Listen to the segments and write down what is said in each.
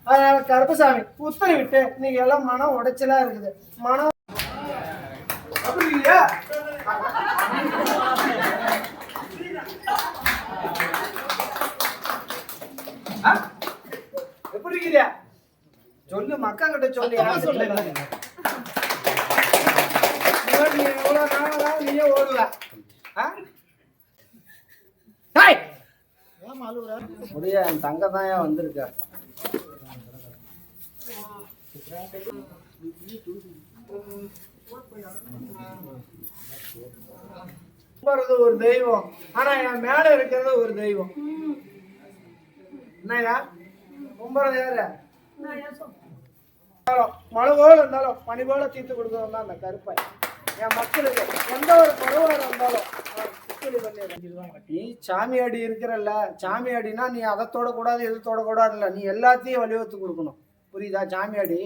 அதனால கருப்பசாமி உத்தரவிட்டு நீங்க எல்லாம் மனம் உடைச்சலா இருக்குது. மனம் அப்படி இல்லையா? எப்படி இல்லையா சொல்லு, மக்கா கிட்ட சொல்லு. நீ எவ்வளவு நாளாக நீயே ஓடல. முடிய என் தங்க தான் வந்திருக்க. ஒரு தெய்வம், ஆனா என் மேல இருக்கிறது ஒரு தெய்வம். என்னையா கும்பறது யாரு? மழை போல இருந்தாலும் பனி போல தீர்த்து கொடுக்கணும் தான் அந்த கருப்பை. என் மக்களுக்கு எந்த ஒரு பருவம் இருந்தாலும் நீ சாமியாடி இருக்கிறல்ல, சாமியாடினா நீ அதை தொடக்கூடாது எது தொடக்கூடாது இல்லை, நீ எல்லாத்தையும் வலியுறுத்தி கொடுக்கணும். புரியுதா? சாமியாடி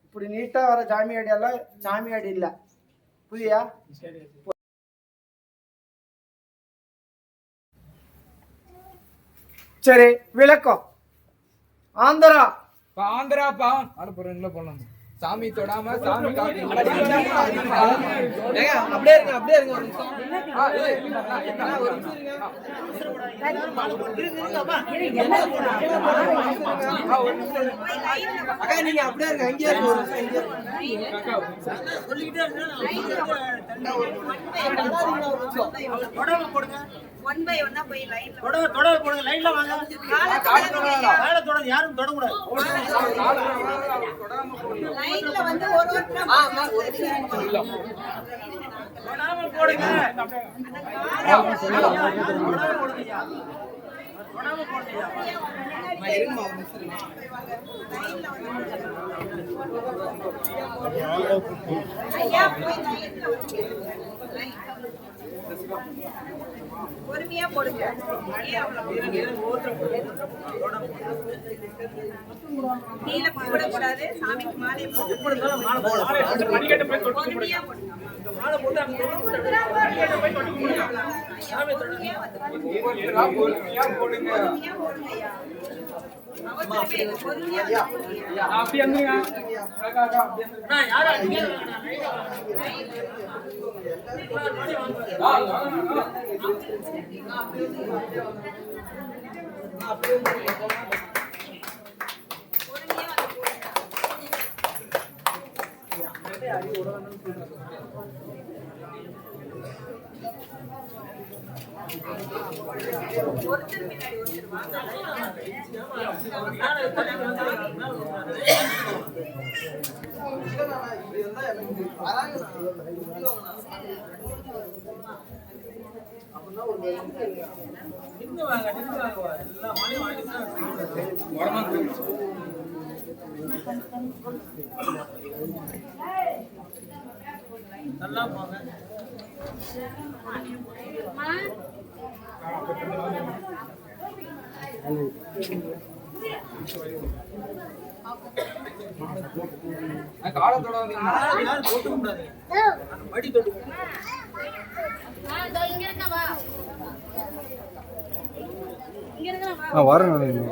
இப்படி நீட்டா வர சாமியாடி எல்லாம் சாமியாடி இல்லை. புரியா? சரி, விளக்கம். ஆந்திரா ஆந்திராப்பா அனுப்புறீங்களா போலாம். சாமி தொடாம சாமி காட்டி அப்படியே இருங்க, அப்படியே இருங்க ஒரு நிமிஷம். அக்கா நீங்க அப்படியே இருங்க, அங்கேயே இருங்க ஒரு நிமிஷம். ஒன் பை ஒன்னா போய் லைன்ல போடுங்க லைன்ல வாங்க. மேல தொட யாரும் தொட கூடாது. லைன்ல வந்து ஒருத்தரா தொடாம போடுங்க. தொடாம போடுங்க. இருமா ஒரு நிமிஷம். ஐயா போய் லைன்ல பொறுமையா போடுங்க. கீழே போடக்கூடாது. சாமிக்கு மாலை பொறுமையா போடுங்க. ஒருத்தர் பின்னாடி ஒருத்தர் வாங்க. நல்லா போங்க. காலத்தோட யாரும் தொட்டு கூடாது. மடி தொட்டு வரணும்.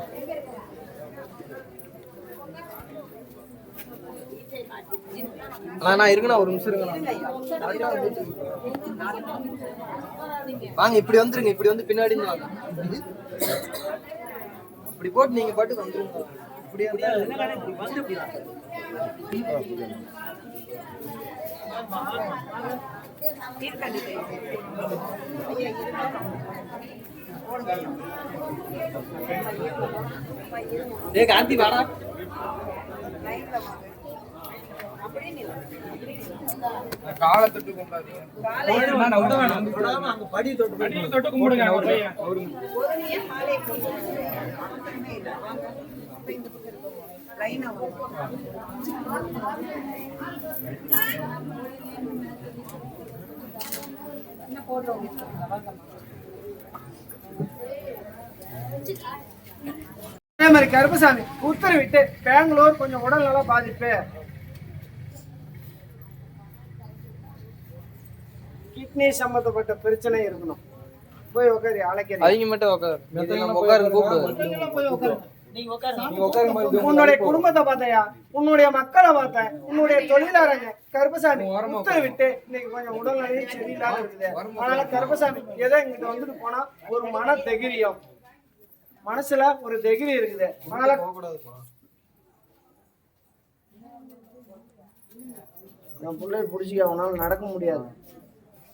நான் இருக்குண்ணா ஒரு நிமிஷம் இருங்கண்ணா. வாங்க இப்படி வந்துருங்க, இப்படி வந்து பின்னாடி வாங்க. இப்படி போட்டு நீங்க பாட்டுக்கு வந்துருங்க. இப்படியே வந்து காந்தி வாடா. காலத்தொட்டு படி தொட்டு கும்பிடுங்க. அதே மாதிரி கருப்பசாமி உத்தரவிட்டு பெங்களூர் கொஞ்சம் உடல்நல பாதிப்பு, கிட்னி சம்பந்தப்பட்ட பிரச்சனை இருக்கணும். போய் உட்காரு, அழைக்கிறேன். அவங்க மட்டும் உட்காரு. கூப்பிடு. போய் உட்காரு. நீங்க உட்காருங்க. நீங்க உட்காருங்க இது உன்னுடைய குடும்பத்தை பார்த்தையா, உன்னுடைய மக்களை பார்த்தேன், உன்னுடைய தொழிலாளங்க கருப்பசாமி உத்தரவிட்டு இன்னைக்கு கொஞ்சம் உடல்நிலை சரியில்லாம இருக்குது. அதனால கருப்பசாமி ஏதோ இங்கிட்ட வந்துட்டு போனா ஒரு மன தைரியம், மனசுல ஒரு தைரியம் இருக்குது. அதனால என் பிள்ளைய பிடிச்சிக்க அவனால நடக்க முடியாது,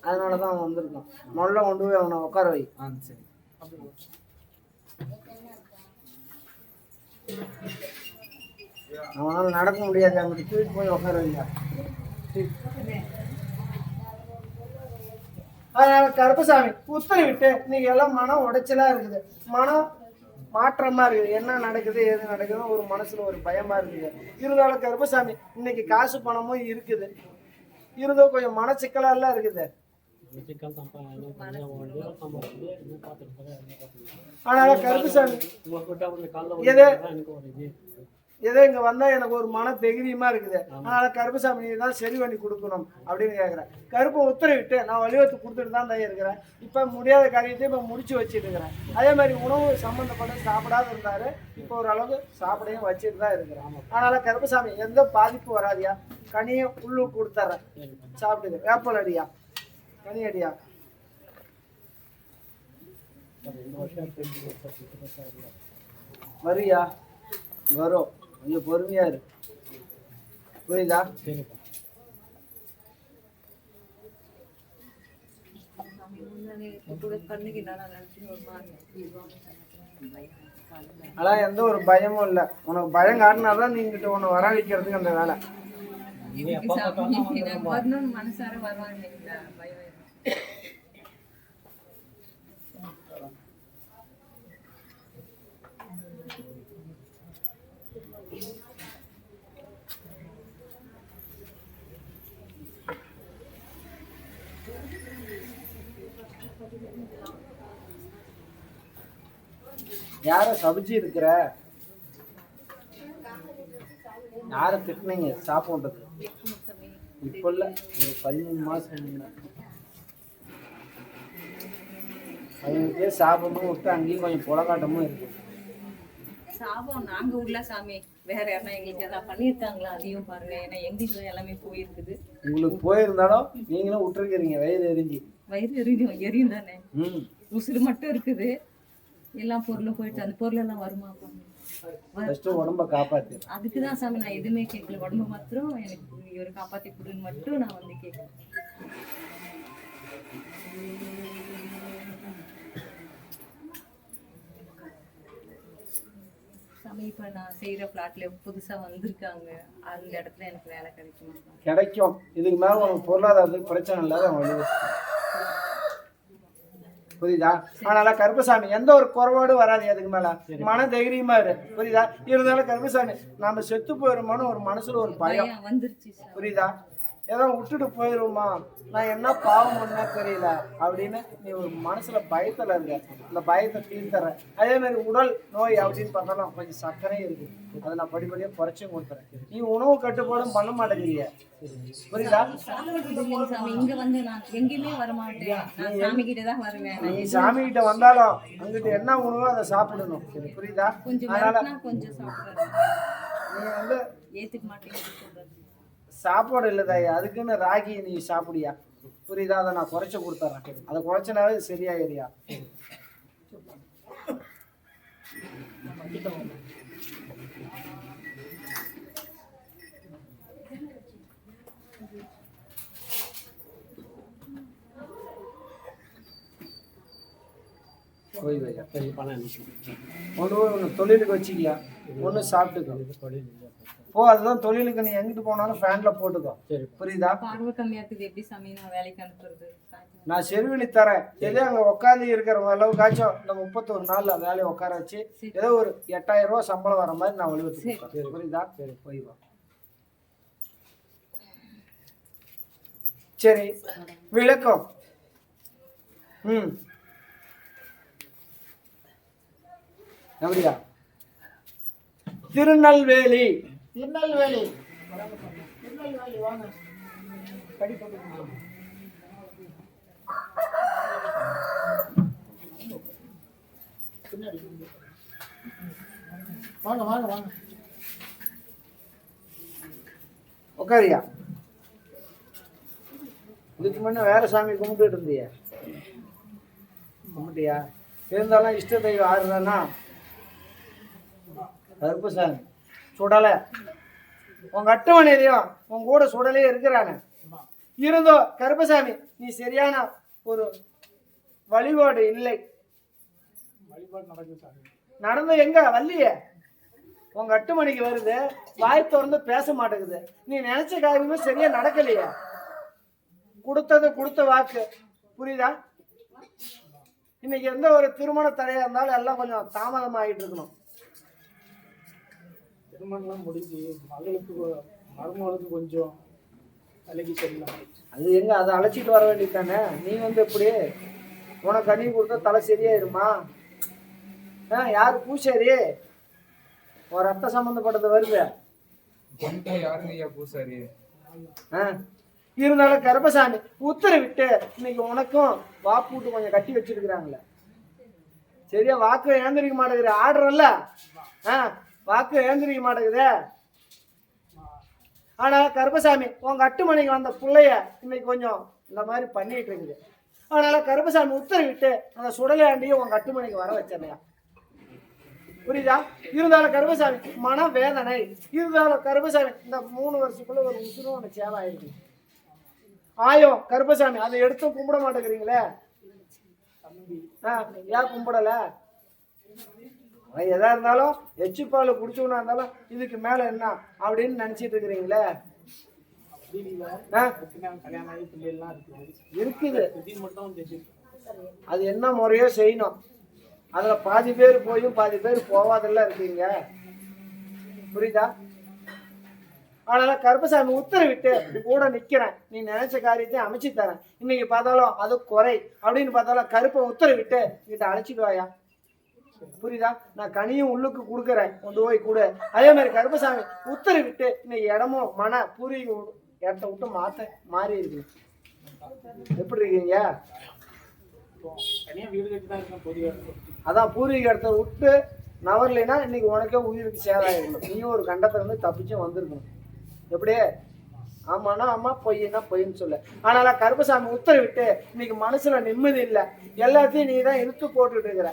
அதனாலதான் அவன் வந்திருக்கான். முதல்ல கொண்டு போய் அவனை உட்கார வை. சரி. அவனால நடக்க முடியாது, அவனுக்கு தூக்கிட்டு போய் உட்கார வைங்க. அதனால கருப்பசாமி உத்தரவிட்டு இன்னைக்கு எல்லாம் மனம் உடைச்சலா இருக்குது, மனம் மாற்றமா இருக்குது. என்ன நடக்குது ஏது நடக்குதுன்னு ஒரு மனசுல ஒரு பயமா இருக்குது. இருந்தாலும் கருப்பசாமி இன்னைக்கு காசு பணமும் இருக்குது, இருந்தும் கொஞ்சம் மனச்சிக்கலெல்லாம் இருக்குது. அதனால கருப்பசாமி ஏதோ இங்க வந்தா எனக்கு ஒரு மன தைரியமா இருக்குது. அதனால கருப்பசாமி நீ தான் சரி பண்ணி கொடுக்கணும் அப்படின்னு கேட்கிறேன். கருப்பை உத்தரவிட்டு நான் வலியுறுத்தி கொடுத்துட்டு தான் இருக்கிறேன். இப்ப முடியாத காரியத்தை இப்ப முடிச்சு வச்சுட்டு இருக்கிறேன். அதே மாதிரி உணவு சம்பந்தப்பட்ட சாப்பிடாத இருந்தாரு, இப்போ ஒரு அளவுக்கு சாப்பிடையும் வச்சுட்டு தான் இருக்கிறேன். அதனால கருப்பசாமி எந்த பாதிப்பு வராதியா, கனியும் உள்ளு கொடுத்துறேன், சாப்பிடுங்க. வேப்பல் அடியா, கனி அடியா. வரியா வரும், கொஞ்சம் பொறுமையா இரு, புரியுதா? அதான் எந்த ஒரு பயமும் இல்லை. உனக்கு பயம் காட்டினாதான் நீங்கிட்ட உன்னை வர வைக்கிறதுக்கு அந்த வேலை. மனசார வருவாங்க. யார சபிச்சு இருக்கிற, யார திட்டினீங்க சாப்பிட்றது? இப்ப இல்ல, ஒரு 13 மாசம் 15 பேர் சாப்பிடணும் விட்டு அங்கேயும் கொஞ்சம் புலகாட்டமும் இருக்கு. சாபம் நாங்க உள்ள சாமி, வேற யாருன்னா எங்களுக்கு எதாவது பண்ணியிருக்காங்களா அதையும் பாருங்க. ஏன்னா எங்களுக்கு எல்லாமே போயிருக்குது. உங்களுக்கு போயிருந்தாலும் நீங்களும் விட்டுருக்கிறீங்க வயிறு எரிஞ்சு. வயிறு எரியும் தானே, உசுறு மட்டும் இருக்குது. எல்லா பொருளும் போயிட்டு அந்த பொருள் எல்லாம் வருமா? உடம்ப காப்பாத்து. அதுக்குதான் சாமி நான் எதுவுமே கேட்கல. உடம்பு மாத்திரம் எனக்கு ஒரு காப்பாத்தி கொடுன்னு மட்டும் நான் வந்து கேட்கறேன். சாமி இப்ப நான் செய்யற பிளாட்ல புதுசா வந்திருக்காங்க, அந்த இடத்துல எனக்கு வேலை கிடைக்குமா? கிடைக்கும். இதுக்கு மேல உனக்கு பொருளாதாரத்துக்கு பிரச்சனை இல்லாத வழி, புரியுதா? அதனால கருப்பசாமி எந்த ஒரு குறைபாடு வராது, அதுக்கு மேல மன தைரியமா இரு, புரியுதா? இருந்தாலும் கருப்பசாமி நாம செத்து போயிருமோன்னு ஒரு மனசுல ஒரு பயம் வந்துருச்சு, புரியுதா? ஏதோ விட்டுட்டு போயிருமா, நான் என்ன பாவம் பண்ண தெரியல அப்படின்னு நீ ஒரு மனசுல பயத்துல இருக்க. அந்த பயத்தை தீர்த்தர. அதே மாதிரி உடல் நோய் அப்படின்னு பார்த்தாலும் கொஞ்சம் சர்க்கரையும் இருக்கு, அதை நான் படிப்படியா குறைச்சும் கொடுத்துறேன். நீ உணவு கட்டுப்பாடும் பண்ண மாட்டேங்கிறீங்க, புரியுதா? இங்க வந்து நான் எங்கேயுமே வரமாட்டேன், நான் சாமி கிட்ட தான் வருவேன். நீ சாமி கிட்ட வந்தாலும் அங்கிட்ட என்ன உணவோ அதை சாப்பிடணும், புரியுதா? அதனால கொஞ்சம் சாப்பிடுறேன். நீ வந்து ஏத்துக்க மாட்டேங்குது சாப்பாடு இல்லதாயா, அதுக்குன்னு ராகி நீ சாப்பிடியா, புரியுதா? அதை நான் குறைச்சு கொடுத்துறேன். அதை குறைச்சனாவே சரியாயிரியா. போய் வையா, கொண்டு போய் ஒன்று தொழிலுக்கு வச்சுக்கியா, ஒன்று சாப்பிட்டுக்கோ. ஓ அதுதான் தொழிலுக்கு. நீ எங்கிட்டு போனாலும் ஃபேன்ல போட்டுக்கோ, புரியுதா? பார்வை கம்மியா இருக்குது, எப்படி சாமி நான் வேலைக்கு அனுப்புறது? நான் செருவிழி தரேன். ஏதோ அங்க உட்காந்து இருக்கிற அளவுக்காச்சும் இந்த 31 நாள்ல வேலையை உட்கார வச்சு ஏதோ ஒரு 8000 ரூபாய் சம்பளம் வர மாதிரி நான் வலியுறுத்தி, புரியுதா? போய் வா. சரி, விளக்கம். எப்படியா? திருநெல்வேலி. திருநெல்வேலி வாங்க. வாங்க வாங்க வாங்க. உட்காரியா. இதுக்கு முன்ன வேற சாமி கும்பிட்டுட்டு இருந்தியா? கும்பிட்டியா? இருந்தாலும் இஷ்ட தெய்வம் ஆறுதானா? கருப்பசாமி சுடலை. உங்க அட்டவணையிலையும் உன் கூட சுடலே இருக்கிறானே. இருந்தோ கருப்பசாமி நீ சரியான ஒரு வழிபாடு இல்லை. வழிபாடு நடக்குது சாமி. நடந்து எங்க வள்ளியே? உங்க 8 மணிக்கு வருது, வாய் திறந்து பேச மாட்டேங்குது. நீ நினைச்ச காரியமே சரியா நடக்கலையே. கொடுத்தது கொடுத்த வாக்கு, புரியுதா? இன்னைக்கு எந்த ஒரு திருமண தடையா இருந்தாலும் எல்லாம் கொஞ்சம் தாமதம் ஆகிட்டு இருக்கணும். திருமணம் முடிஞ்சு மகளுக்கு மருமகளுக்கு கொஞ்சம் தலைக்கு சரியில்லை. அது எங்க அதை அழைச்சிட்டு வர வேண்டியது தானே. நீ எப்படி உனக்கு கனி கொடுத்தா தலை சரியாயிருமா? யாரு பூசாரி? ஒரு ரத்த சம்பந்தப்பட்டது வருது. யாருங்க பூசாரி? இருந்தாலும் கருப்பசாமி உத்தரவிட்டு இன்னைக்கு உனக்கும் வாக்கூட்டு கொஞ்சம் கட்டி வச்சிருக்கிறாங்களே. சரியா வாக்கு ஏந்திரிக்க மாட்டேங்குது. ஆடுறல்ல, வாக்கு ஏந்திரிக்க மாட்டேங்குது. ஆனா கருப்பசாமி உங்க 8 மணிக்கு வந்த பிள்ளைய இன்னைக்கு கொஞ்சம் இந்த மாதிரி பண்ணிட்டு இருக்குது. அதனால கருப்பசாமி உத்தரவிட்டு அந்த சுடலையாண்டியும் உங்க 8 மணிக்கு வர வச்சனையா, புரியுதா? இருந்தாலும் கருப்பசாமி மன வேதனை. இருந்தாலும் கருப்பசாமி இந்த 3 வருஷத்துக்குள்ள ஒரு உசுரும் ஒன்று சேவாயிருக்கு. ஆயம் கருப்பசாமி அதை எடுத்தும் கும்பிட மாட்டேங்கிறீங்களே. ஏன் கும்பிடல? எதா இருந்தாலும் எச்சிப்பால் குடிச்சவனா இருந்தாலும் இதுக்கு மேல என்ன அப்படின்னு நினைச்சிட்டு இருக்கிறீங்களே. இருக்குது. அது என்ன முறையோ செய்யணும். அதுல பாதி பேர் போயும் பாதி பேர் போவாதெல்லாம் இருக்கீங்க, புரியுதா? அதனால கருப்பசாமி உத்தரவிட்டு கூட நிக்கிறேன். நீ நினைச்ச காரியத்தை அமைச்சு தரேன். இன்னைக்கு பார்த்தாலும் அது குறை அப்படின்னு பார்த்தாலும் கருப்பை உத்தரவிட்டு கிட்ட அழைச்சிட்டு வாயா, புரியுதா? நான் கனியும் உள்ளுக்கு கொடுக்குறேன், கொண்டு போய் கூட. அதே மாதிரி கருப்பசாமி உத்தரவிட்டு இன்னைக்கு இடமும் மன பூர்வீக இடத்த விட்டு மாறி இருக்கு. எப்படி இருக்கீங்க? அதான் பூர்வீக இடத்த விட்டு நவரலைன்னா இன்னைக்கு உனக்கே உயிருக்கு சேதாயிருக்கணும். நீயும் ஒரு கண்டத்தை இருந்து தப்பிச்சும் வந்திருக்கணும். எப்படி? ஆமாண்ணா ஆமா, பொய்னா பொய்ன்னு சொல்ல. ஆனால கருப்பசாமி உத்தரவிட்டு இன்னைக்கு மனசுல நிம்மதி இல்லை. எல்லாத்தையும் நீ தான் இழுத்து போட்டுட்டு இருக்கிற.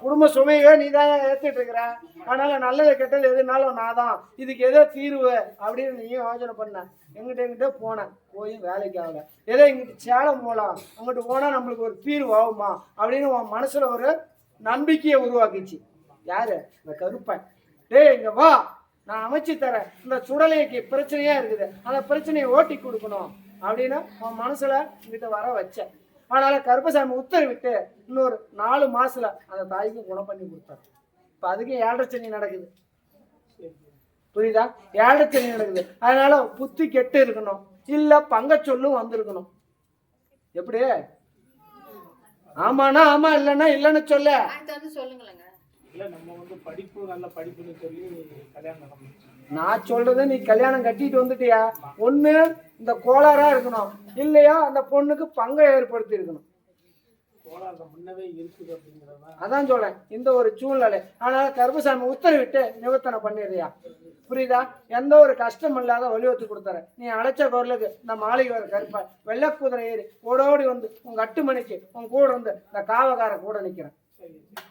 குடும்ப சுமையை நீ தான் ஏற்றிட்டு இருக்கிற. அதனால நல்லது கெட்டது எதுனாலும் நான் தான், இதுக்கு ஏதோ தீர்வு அப்படின்னு நீயும் யோசனை பண்ண. எங்கிட்ட போனேன், போய் வேலைக்கு ஆகல. ஏதோ இங்கிட்டு சேலம் போகலாம், அங்கிட்டு போனால் நம்மளுக்கு ஒரு தீர்வு ஆகுமா அப்படின்னு உன் மனசுல ஒரு நம்பிக்கையை உருவாக்கிச்சு. யாரு? இந்த கருப்பன். டேய் இங்க வா, நான் அமைச்சு தரேன். இந்த சுடலைக்கு பிரச்சனையா இருக்குது, அந்த பிரச்சனையை ஓட்டி கொடுக்கணும் அப்படின்னு உன் மனசுல இங்கிட்ட வர வச்சேன். அதனால கருப்பசாமி உத்தரவிட்டு இன்னொரு 4 மாசத்துல அந்த தாய்க்கு குணம் பண்ணி கொடுத்தாரு. இப்ப அதுக்கு 7.5 சனி நடக்குது, புரியுதா? 7.5 சனி நடக்குது. அதனால புத்தி கெட்டு இருக்கணும், இல்ல பங்க சொல்லும் வந்திருக்கணும். எப்படி? ஆமாண்ணா ஆமா, இல்லைன்னா இல்லைன்னு சொல்ல. சொல்லுங்களேங்க. படிப்பு நல்ல படிப்புன்னு சொல்லி கல்யாணம். நான் சொல்றது நீ கல்யாணம் கட்டிட்டு வந்துட்டியா, ஒண்ணு இந்த கோளாறா இருக்கணும், இல்லையா அந்த பொண்ணுக்கு பங்கை ஏற்படுத்தி இருக்கணும். அதான் சொல்றேன், இந்த ஒரு சூழ்நிலை. அதனால கருப்பசாமி உத்தரவிட்டு நிவர்த்தனை பண்ணிடுறியா, புரியுதா? எந்த ஒரு கஷ்டம் இல்லாத வலியுறுத்தி கொடுத்தாரு. நீ அழைச்ச குரலுக்கு இந்த மாளிகை வர கருப்பா வெள்ளை குதிரை ஏறி ஓடோடி வந்து உங்க 8 மணிக்கு உங்க கூட இருந்து இந்த காவக்கார கூட நிக்கிறேன்,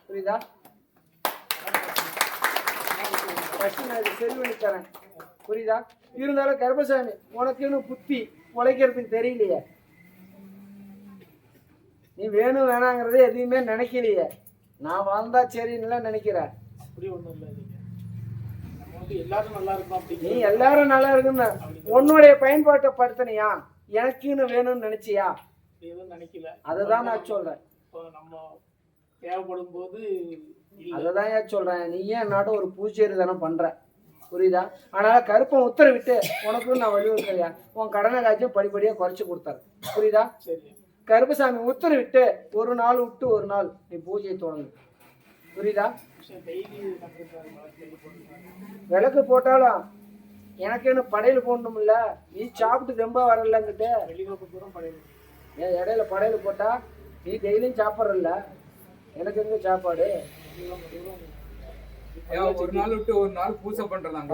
புரியுதா? சரி பண்ணி தரேன், புரியுதா? இருந்தாலும் கருப்பசாமி உனக்குன்னு புத்தி உழைக்கிறதுக்கு தெரியலையே. நீ வேணும் வேணாங்கிறதே எதையுமே நினைக்கலையே. நான் வாழ்ந்தா சரின்னு நினைக்கிற. நீ எல்லாரும் நல்லா இருக்குன்னு உன்னுடைய பயன்பாட்டை படுத்தினியா? எனக்குன்னு வேணும்னு நினைச்சியா? அதுதான் நான் சொல்றேன். தேவைப்படும் போது அததான் ஏன் சொல்றேன், நீ ஏன் நாட்டு ஒரு பூச்சேரி தானே பண்ற, புரியுதா? அதனால கருப்பன் உத்தரவிட்டு உனக்கும் நான் வலியுறுத்தலையா, உன் கடனை காய்ச்சும் படிப்படியா குறைச்சு கொடுத்தாரு, புரியுதா? கருப்பசாமி உத்தரவிட்டு ஒரு நாள் விட்டு ஒரு நாள் நீ பூஜையை தொடங்கு, புரியுதா? விளக்கு போட்டாலும் எனக்கு என்ன படையல் போடணும் இல்ல, நீ சாப்பிட்டு ரொம்ப வரலங்கிட்ட ஏன் இடையில படையல் போட்டா நீ டெய்லியும் சாப்பிட்றல்ல, எனக்கு எங்க சாப்பாடு? ஒரு நாள் விட்டு ஒரு நாள் பூசை பண்றதாங்க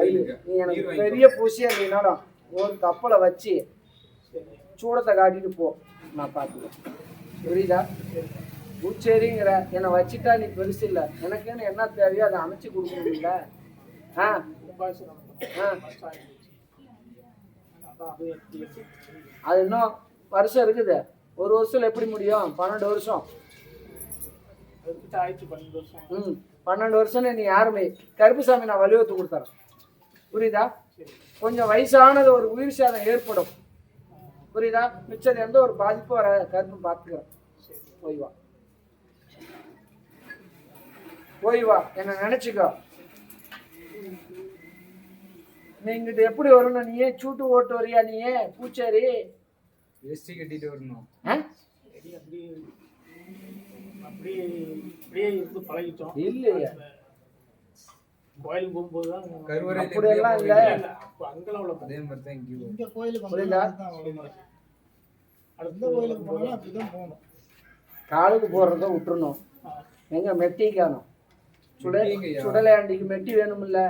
நீ எனக்கு பெரிய பூசியா இருந்தாலும் ஒரு கப்பலை வச்சு சூடத்தை காட்டிட்டு போ, நான் பார்த்துக்கிறேன். புரியுதா? பூச்சேரிங்கிற என்னை வச்சுட்டா நீ பெருசு இல்லை, எனக்குன்னு என்ன தேவையோ அதை அமைச்சு கொடுக்கணும்ல. ஆ அது இன்னும் வருஷம் இருக்குது. ஒரு வருஷத்துல எப்படி முடியும்? 12 வருஷம். 12 வருஷம் நீ யாருமே கருப்புசாமி நான் வலியுறுத்தி கொடுத்துறேன். புரியுதா? கொஞ்சம் வயசானது ஒரு உயிர் சேதம் ஏற்படும். புரியுதா? மிச்சம் எந்த ஒரு பாதிப்பும் வர கருப்பு பார்த்துக்கிறேன். போய் வா, போய் வா, என்ன நினைச்சுக்கோ. நீ இங்கிட்ட எப்படி வரணும்? நீயே சூட்டு ஓட்டு வரியா? நீயே பூச்சேரி வேஷ்டி கட்டிட்டு வரணும். இல்லையா? கோயிலுக்கு போகும்போதுதான் அப்படியெல்லாம் இல்ல. அங்கெல்லாம் உள்ள அதே மாதிரி தான் இங்க கோயிலுக்கு புரியுதா? அடுத்த கோயிலுக்கு போனா அப்படிதான் போகணும். காலுக்கு போடுறத விட்டுறணும். எங்க மெட்டி காணும்? சுடலையாண்டிக்கு மெட்டி வேணும்ல,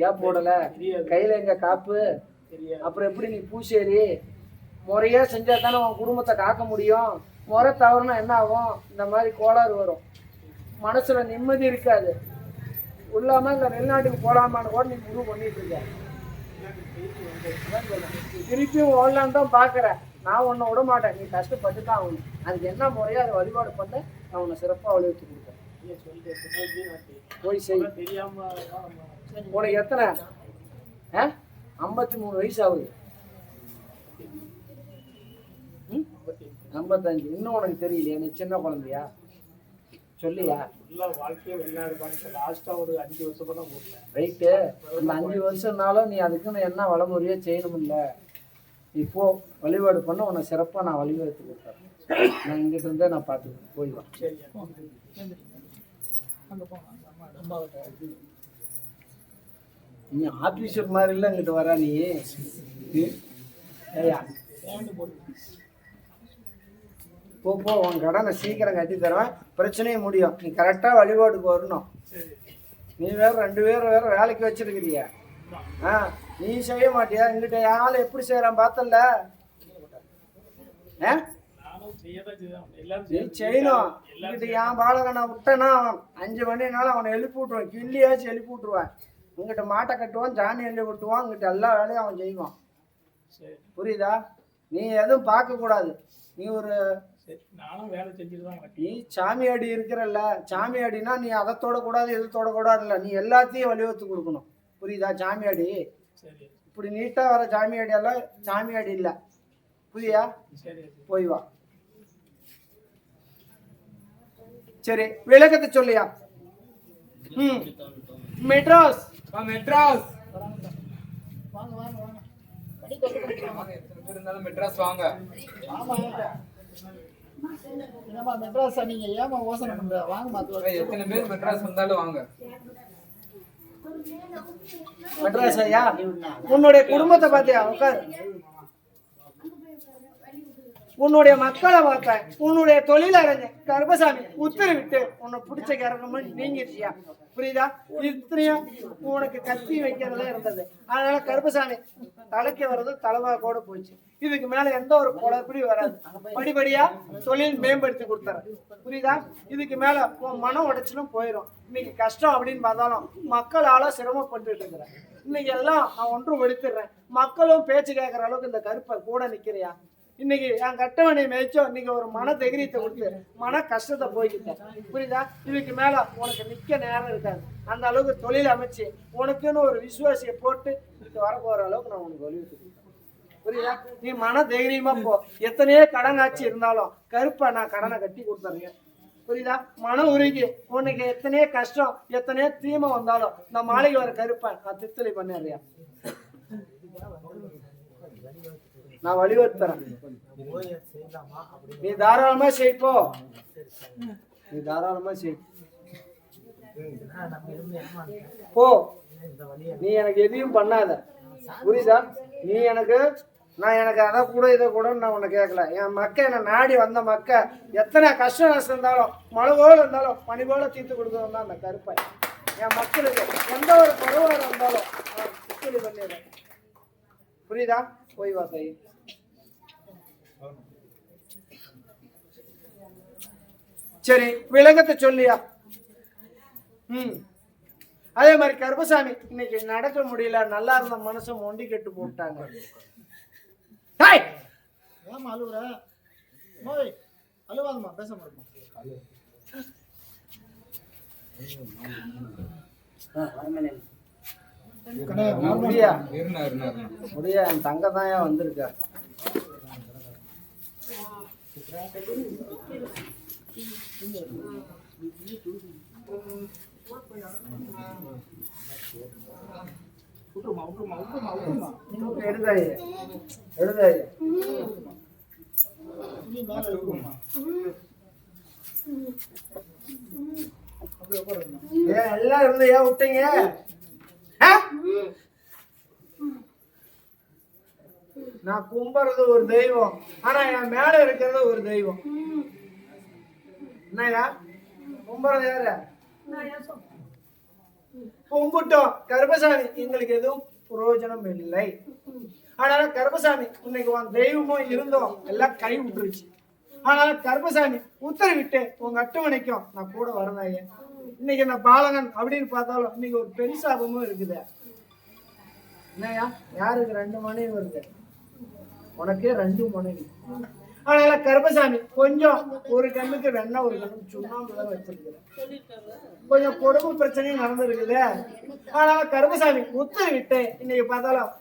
ஏன் போடல? கையில எங்க காப்பு? அப்புறம் எப்படி நீ பூசேரி? முறையா செஞ்சா தானே உன் குடும்பத்தை காக்க முடியும். முறை தவறுனா என்ன ஆகும்? இந்த மாதிரி கோளாறு வரும், மனசுல நிம்மதி இருக்காது. உள்ளாம இந்த வெளிநாட்டுக்கு போலாமான்னு கூட நீ முடிவு பண்ணிட்டு இருக்க. திருப்பியும் ஓடலான்னு தான் பாக்குற. நான் உன்னை விட மாட்டேன், நீ கஷ்டப்பட்டு தான் ஆகணும். அதுக்கு என்ன முறையோ அதை வழிபாடு பண்ண நான் உன்னை சிறப்பாக வலியுறுத்தி கொடுத்தேன். போய் செய். உனக்கு எத்தனை? 53 வயசு ஆகுது. 55. இன்னும் உனக்கு தெரியலையா? நீ சின்ன குழந்தையா? சொல்லியா? வாழ்க்கையே வெளிநாடு லாஸ்டா ஒரு 5 வருஷமா தான் போட்டேன். ரைட்டு. அந்த 5 வருஷம்னாலும் நீ அதுக்குன்னு என்ன வழிமுறையோ செய்யணும்ல. இப்போ வழிபாடு பண்ண உன்னை சிறப்பாக நான் வழிவகுத்து கொடுத்தேன். நான் இங்கிட்ட இருந்தே நான் பார்த்துக்கிறேன். போய் வா. நீ ஆபீசர் மாதிரி இல்லை இங்கிட்ட வர. நீ ஐயா போ போ, உன் கடனை சீக்கிரம் கட்டி தருவேன், பிரச்சனையும் முடியும். நீ கரெக்டாக வழிபாடுக்கு வரணும். நீ வேற 2 பேர் வேற வேலைக்கு வச்சிருக்கிறியா? நீ செய்ய மாட்டியா? இங்கிட்ட யாரும் எப்படி செய்யறான் பார்த்தல? நீ செய்யணும். இங்கிட்ட என் பாலகனை விட்டனா 5 மணினாலும் அவனை எழுப்பி விட்டுருவான், கிள்ளியாச்சும் எழுப்பி விட்டுருவான். இங்கிட்ட மாட்டை கட்டுவான், ஜானி எள்ளி விட்டுவான், இங்கிட்ட எல்லா வேலையும் அவன் செய்வான். புரியுதா? நீ எதுவும் பார்க்க கூடாது. நீ ஒரு நீ சாமியாடி இருக்கிறல்ல, சாமியாடினா நீ அதை தொடக்கூடாது எது தொடக்கூடாதுல்ல, நீ எல்லாத்தையும் வலியுறுத்தி கொடுக்கணும். புரியுதா? சாமியாடி இப்படி நீட்டா வர சாமியாடி எல்லாம் சாமியாடி இல்லை. புரியா? போய் வா. சரி, விளக்கத்தை சொல்லியா? மெட்ராஸ் மெட்ராஸ் வாங்க வாங்க வாங்க. இருந்தாலும் மெட்ராஸ் வாங்க. என்னமா மெட்ராஸ் நீங்க ஏமா யோசனை பண்ற? வாங்க மாத்துவா. எத்தனை பேர் மெட்ராஸ் வந்தாலும் வாங்க. மெட்ராஸ் ஐயா, உன்னுடைய குடும்பத்தை பார்த்தியா? உட்கார். உன்னுடைய மக்களை பார்த்தேன், உன்னுடைய தொழில் அறிஞர் கருப்பசாமி உத்தரவிட்டு உன்னை பிடிச்ச கரகமா நீங்கிருச்சியா? புரியுதா? இத்தனையும் உனக்கு கத்தி வைக்கிறதா இருந்தது. அதனால கருப்பசாமி தலைக்கு வர்றது தலைவா கூட போச்சு. இதுக்கு மேல எந்த ஒரு குழப்படி வராது. படிப்படியா தொழில் மேம்படுத்தி கொடுத்துறேன். புரியுதா? இதுக்கு மேல உன் மனம் உடைச்சலும் போயிடும். இன்னைக்கு கஷ்டம் அப்படின்னு பார்த்தாலும் மக்களால சிரமப்பட்டு இருக்கிறேன். இன்னைக்கு எல்லாம் நான் ஒன்றும் எடுத்துடுறேன். மக்களும் பேச்சு கேட்கற அளவுக்கு இந்த கருப்பை கூட நிக்கிறியா? இன்னைக்கு என் கட்டவனை மேய்ச்சோ இன்னைக்கு ஒரு மன தைரியத்தை கொடுத்து மன கஷ்டத்தை போய்கிட்டேன். புரியுதா? இதுக்கு மேல உனக்கு நிக்க நேரம் இருக்காது. அந்த அளவுக்கு தொழில் அமைச்சு உனக்குன்னு ஒரு விசுவாசியை போட்டு இதுக்கு வரப்போற அளவுக்கு நான் உனக்கு வலியுறுத்தி. புரியுதா? நீ மன தைரியமா போ. எத்தனையோ கடன் ஆட்சி இருந்தாலும் கருப்பை நான் கடனை கட்டி கொடுத்துறேன். புரியுதா? மன உருகி உனக்கு எத்தனையோ கஷ்டம் எத்தனையோ தீமை வந்தாலும் இந்த மாளிகை வர கருப்பை நான் தித்தலை பண்ணிடுறியா? நான் வழிவகுத்துறேன். நீ தாராளமா செய்ப்போ. நீ தாராளமா செய் போ. நீ எனக்கு எதையும் பண்ணாத. புரியுதா? நீ எனக்கு நான் எனக்கு அதை கூட இதை கூட நான் உன்னை கேட்கல. என் மக்க என்னை நாடி வந்த மக்க எத்தனை கஷ்டம் நஷ்டம் இருந்தாலும் மழை போல இருந்தாலும் பனி போல தீர்த்து கொடுக்கணும் தான் அந்த கருப்பை. என் மக்களுக்கு எந்த ஒரு குறைவாக இருந்தாலும் நான் சிக்கலி பண்ணிடுறேன். புரியுதா? போய் வா தாயி. சரி, விளக்கத்தை சொல்லியா? அதே மாதிரி கருப்பசாமி இன்னைக்கு நடக்க முடியல, நல்லா இருந்த மனுஷன் மொண்டி கெட்டு போட்டாங்க. ஏமா அழுவுற? நோய் அழுவாதம்மா, பேச மாட்டோம். முடியா என் தங்க தான் வந்திருக்கா. எழுதாயே எழுதாயே எல்லாம் இருந்து ஏன் விட்டீங்க? நான் கும்புறது ஒரு தெய்வம், ஆனா என் மேல இருக்கிறது ஒரு தெய்வம். என்னையா கும்புறது யாரு? கும்பிட்டோம் கருப்பசாமி, எங்களுக்கு எதுவும் பிரயோஜனம் இல்லை. ஆனால கருப்பசாமி இன்னைக்கு உன் தெய்வமும் இருந்தோம் எல்லாம் கை விட்டுருச்சு. ஆனால கருப்பசாமி உத்தரவிட்டு உங்க அட்டுமணிக்கும் நான் கூட வரதாயே. இன்னைக்கு இந்த பாலகன் அப்படின்னு பார்த்தாலும் இன்னைக்கு ஒரு பெண் சாபமும் இருக்குது. என்னையா யாருக்கு 2 மனைவி வருது? உனக்கே 2 மனைவி. அதனால கருப்பசாமி கொஞ்சம் ஒரு கண்ணுக்கு வெண்ணெய் ஒரு கண்ணுக்கு சுண்ணாம்பு தான் வச்சிருக்கிறேன். கொஞ்சம் குடும்ப பிரச்சனையும் நடந்திருக்குது. அதனால கருப்பசாமி உத்தரவிட்டு இன்னைக்கு பார்த்தாலும்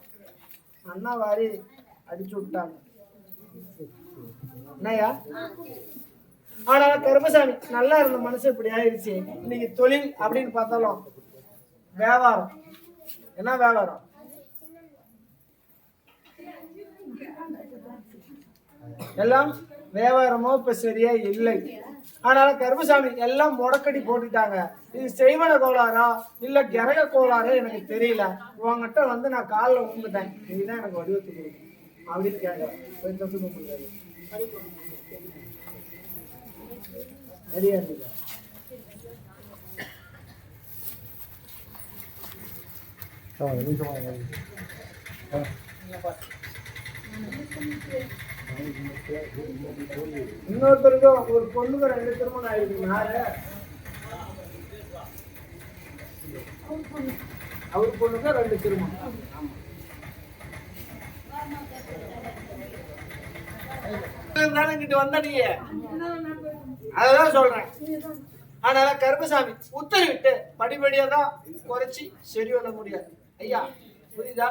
அண்ணா வாரி அடிச்சு விட்டாங்க. என்னையா? ஆனா கருப்பசாமி நல்லா இருந்த மனசு இப்படி ஆயிடுச்சு. இன்னைக்கு தொழில் அப்படின்னு பார்த்தாலும் வியாபாரம். என்ன வியாபாரம்? எல்லாம் வியாபாரமோ இப்ப சரியா இல்லை. ஆனால கருப்பசாமி எல்லாம் முடக்கடி போட்டுட்டாங்க. இது செய்வன கோளாறா இல்ல கிரக கோளாறா எனக்கு தெரியல. உங்ககிட்ட வந்து நான் காலில் உண்டுட்டேன், இதுதான் எனக்கு வடிவத்து கொடுக்கும் அப்படின்னு கேட்க நிறைய இருந்தது. இன்னொருத்தருக்கும் ஒரு பொண்ணுக்கு 2 திருமணம் ஆயிருக்கு. அவர் பொண்ணுக்கு 2 திருமணம். கிட்ட வந்த நீ அதான் சொல்றேன். ஆனால கருப்பசாமி உத்தரவிட்டு படிப்படியா தான் குறைச்சி சரி பண்ண முடியாது. ஐயா புரியுதா?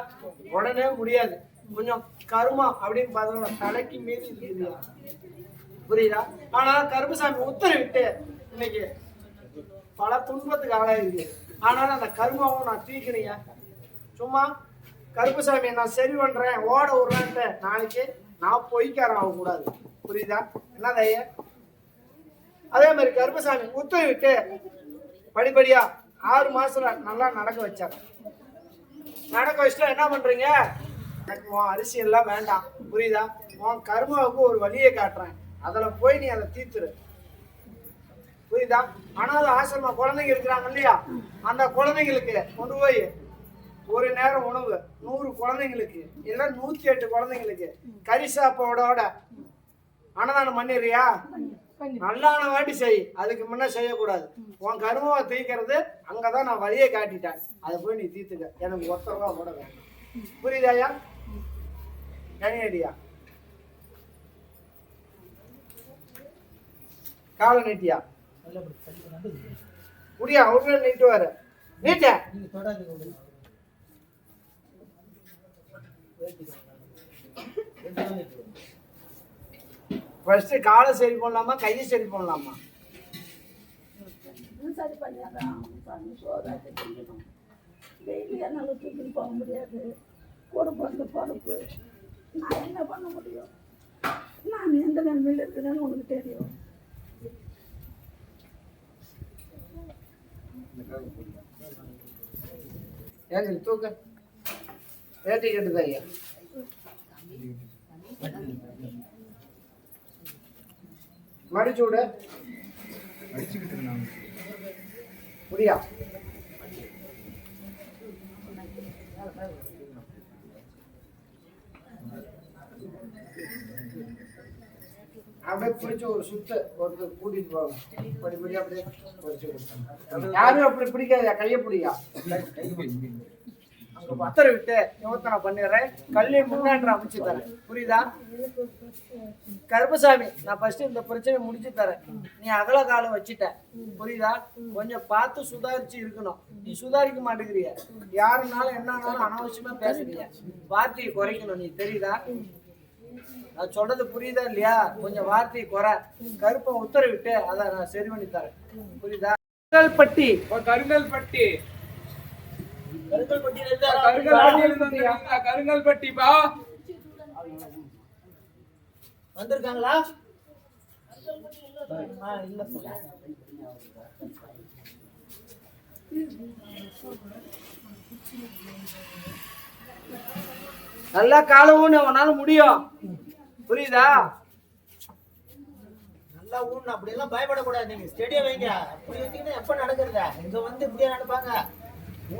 உடனே முடியாது. கொஞ்சம் கருமா அப்படின்னு பார்த்தோம்னா தலைக்கு மீறி இருக்குது. புரியுதா? ஆனால கருப்பசாமி உத்தரவிட்டு இன்னைக்கு பல துன்பத்துக்கு ஆளாயிருக்கு. ஆனாலும் அந்த கருமாவும் நான் தீர்க்கிறீங்க. சும்மா கருப்பசாமி நான் சரி பண்றேன் ஓட விடுறேன்ட்டு நாளைக்கு நான் பொய்க்காரன் ஆகக்கூடாது. புரியுதா? என்னது ஐயா? அதே மாதிரி கருப்பசாமி உத்தரவிட்டு படிப்படியா 6 மாசத்துல நல்லா நடக்க வச்சாங்க. நடக்க வச்சுட்டா என்ன பண்றீங்க? எனக்கு உன் அரிசி எல்லாம் வேண்டாம். புரியுதா? உன் கருமாவுக்கு ஒரு வழியை காட்டுறேன், அதுல போய் நீ அதை தீர்த்துரு. புரியுதா? அனாத ஆசிரம குழந்தைங்க இருக்கிறாங்க இல்லையா, அந்த குழந்தைங்களுக்கு கொண்டு போய் ஒரு நேரம் உணவு 100 குழந்தைங்களுக்கு இல்ல 108 குழந்தைங்களுக்கு கறி சாப்பாடோட அன்னதானம் பண்ணிடுறியா? நல்லான வாட்டி செய், அதுக்கு முன்ன செய்யக்கூடாது. உன் கருமாவை தீர்க்கிறது அங்கதான் நான் வழியை காட்டிட்டேன், அதை போய் நீ தீர்த்துக்க. எனக்கு 1 ரூபா கூட வேணும். புரியுதாயா? கனியடியா காலை நீட்டியா முடியா உடனே நீட்டுவாரு. நீட்ட ஃபர்ஸ்ட் காலை சரி பண்ணலாமா கையை சரி பண்ணலாமா? சரி பண்ணிடுறான். சோறாக்கி திங்கணும். டெய்லி என்னால் தூக்கிட்டு போக முடியாது. பொறுப்பு வந்து பொறுப்பு. நான் என்ன பண்ண முடியும்? நான் எந்த நிலைமையில் இருக்கிறேன்னு உனக்கு தெரியும். ஏன் தூக்க ஏற்றி கேட்டுதா ஐயா? மடிச்சு விட முடியா? அப்படியே பிடிச்சி ஒரு சுத்து ஒருத்தர் கூட்டிட்டு போவாங்க. படிப்படியா அப்படியே பிடிச்சி கொடுத்தாங்க. யாரும் அப்படி பிடிக்காத கையை பிடிக்கா. அங்க பத்திர விட்டு நிவர்த்தனை பண்ணிடுறேன். கல்வி முன்னேற்றம் அமைச்சு தரேன். புரியுதா? கருப்பசாமி, நான் ஃபர்ஸ்ட் இந்த பிரச்சனை முடிச்சு தரேன். நீ அகல காலம் வச்சுட்ட. புரியுதா? கொஞ்சம் பார்த்து சுதாரிச்சு இருக்கணும். நீ சுதாரிக்க மாட்டேங்கிறிய. யாருனாலும் என்னன்னாலும் அனாவசியமா பேசுறீங்க. வார்த்தையை குறைக்கணும். நீ தெரியுதா? நான் சொல்றது புரியுதா இல்லையா? கொஞ்சம் வார்த்தையை குறை. கருப்பை உத்தரவிட்டு அதை நான் சரி பண்ணி தரேன். புரியுதா? கருங்கல்பட்டி கருங்கல்பட்டிப்பா வந்திருக்காங்களா? இல்ல நல்லா காலம் ஊன்னு உன்னால முடியும். புரியுதா? நல்லா ஊன்னு அப்படி எல்லாம் பயப்படக்கூடாது. நீங்க ஸ்டெடியா வைங்க. அப்படி வச்சீங்கன்னா எப்ப நடக்குறதா? இங்க வந்து இப்படியே நடப்பாங்க.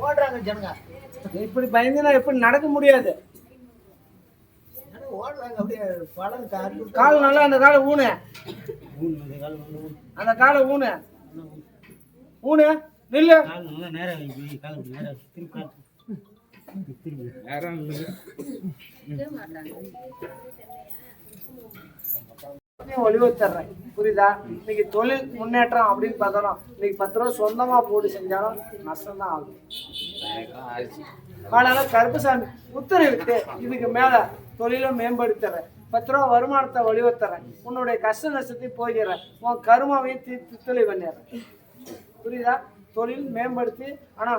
ஓடுறாங்க ஜனங்க. இப்படி பயந்துனா எப்படி நடக்க முடியாது. ஓடுறாங்க அப்படியே படம் கால் நல்லா அந்த காலை ஊனு. அந்த காலை ஊனு ஊனு நில்லு. ஒளிவத்தர்றேன். புரியுதா? இன்னைக்கு தொழில் முன்னேற்றம் அப்படின்னு பார்த்தாலும் இன்னைக்கு 10 ரூபா சொந்தமா போட்டு செஞ்சாலும் நஷ்டம் தான் ஆகும். அதனால கருப்பசாமி உத்தரவிட்டு இதுக்கு மேல தொழிலை மேம்படுத்துறேன். 10 ரூபா வருமானத்தை வழிவத்துறேன். உன்னுடைய கஷ்ட நஷ்டத்தை போயிடுறேன். உன் கருமாவையும் தித்தொழி பண்ணிடுறேன். புரியுதா? தொழில் மேம்படுத்தி ஆனா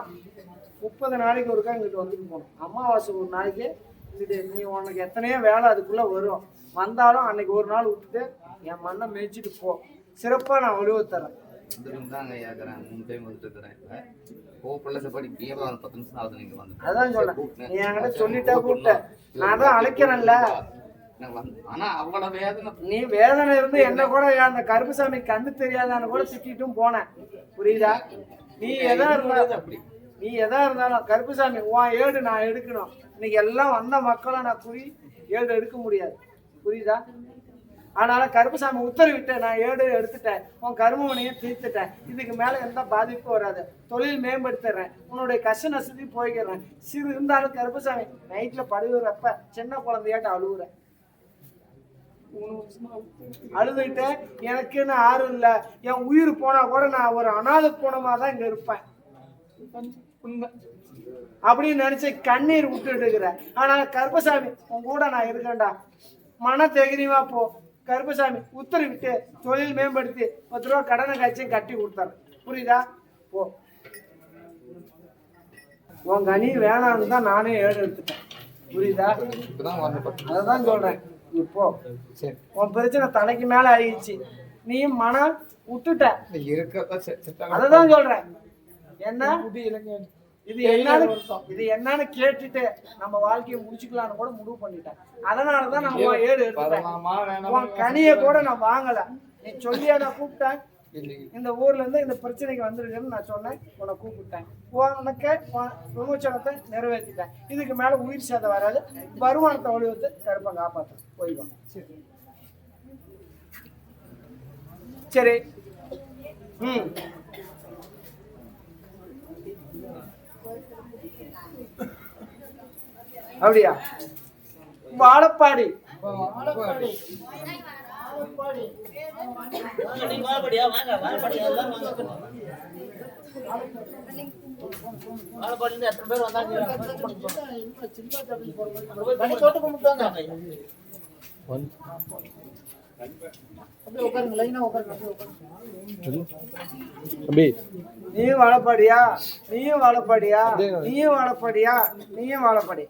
30 நாளைக்கு ஒருக்கா இங்கிட்டு வந்துட்டு போகணும். அமாவாசை ஒரு நாளைக்கு இது நீ உனக்கு எத்தனையோ வேலை அதுக்குள்ள வரும். வந்தாலும் அன்னைக்கு ஒரு நாள் விட்டுட்டு என் மண்ணை மேய்ச்சிட்டு போ. சிறப்பா நான் ஒளிவத்தரேன். அதான் சொல்றேன். நீ என்கிட்ட சொல்லிட்டா கூப்பிட்ட. நான் தான் அழைக்கிறேன்ல. நீ வேதனை இருந்து என்ன கூட அந்த கருப்பசாமி கண்ணு தெரியாதான்னு கூட திட்டிட்டும் போனேன். புரியுதா? நீ எதா இருந்தாலும் கருப்பசாமி உன் ஏடு நான் எடுக்கணும். இன்னைக்கு எல்லாம் வந்த மக்களை நான் ஏடு எடுக்க முடியாது. புரியுதா? அதனால கருப்பசாமி உத்தரவிட்டு நான் ஏடு எடுத்துட்டேன். உன் கருமவனையும் தீர்த்துட்டேன். இதுக்கு மேல எந்த பாதிப்பும் வராது. தொழில் மேம்படுத்துறேன். உன்னுடைய கஷ்ட நஷ்டத்தை போய்க்கிறேன். சிறு இருந்தாலும் கருப்பசாமி நைட்ல படுகிறப்ப சின்ன குழந்தையாட்ட அழுகுறேன். அழுதுகிட்ட எனக்குன்னு யாரும் இல்லை. என் உயிர் போனா கூட நான் ஒரு அனாதை போனமா தான் இங்க இருப்பேன் அப்படின்னு நினைச்சு கண்ணீர் விட்டுட்டு இருக்கிறேன். ஆனா கருப்பசாமி உன் கூட நான் இருக்கேன்டா. மன தைரியமா போ. கருப்பசாமி உத்தரவிட்டு தொழில் மேம்படுத்தி 10 ரூபா கடனை காய்ச்சியும் கட்டி கொடுத்தாரு. புரியுதா? போ. உன் கனி வேணான்னு தான் நானே ஏடு எடுத்துட்டேன். புரியுதா? அதான் சொல்றேன். இப்போ உன் பிரச்சனை தலைக்கு மேல ஆயிடுச்சு. நீ மனம் விட்டுட்ட. அததான் சொல்றேன். என்ன இது என்னன்னு கேட்டுட்டு நம்ம வாழ்க்கையை முடிச்சுக்கலான்னு கூட முடிவு பண்ணிட்டேன். அதனாலதான் நான் ஏடு எடுத்துட்டேன். உன் கனியை கூட நான் வாங்கல. நீ சொல்லியா நான் கூப்பிட்டேன். இந்த ஊர்ல இருந்து இந்த பிரச்சனைக்கு வந்திருக்குன்னு நான் சொன்னேன். உன்னை கூப்பிட்டேன். உனக்கு விமோச்சனத்தை நிறைவேற்றிட்டேன். இதுக்கு மேல உயிர் சேதம் வராது. வருமானத்தை ஒளிவத்து கருப்பை காப்பாற்ற போயிடுவான். சரி. அப்படியா? வாழப்பாடி எத்தனை பேர் வந்தாங்க? நீயும் வாழப்பாடியா? நீயும் வாழப்பாடியா? நீயும் வாழப்பாடியா? நீயும் வாழப்பாடி.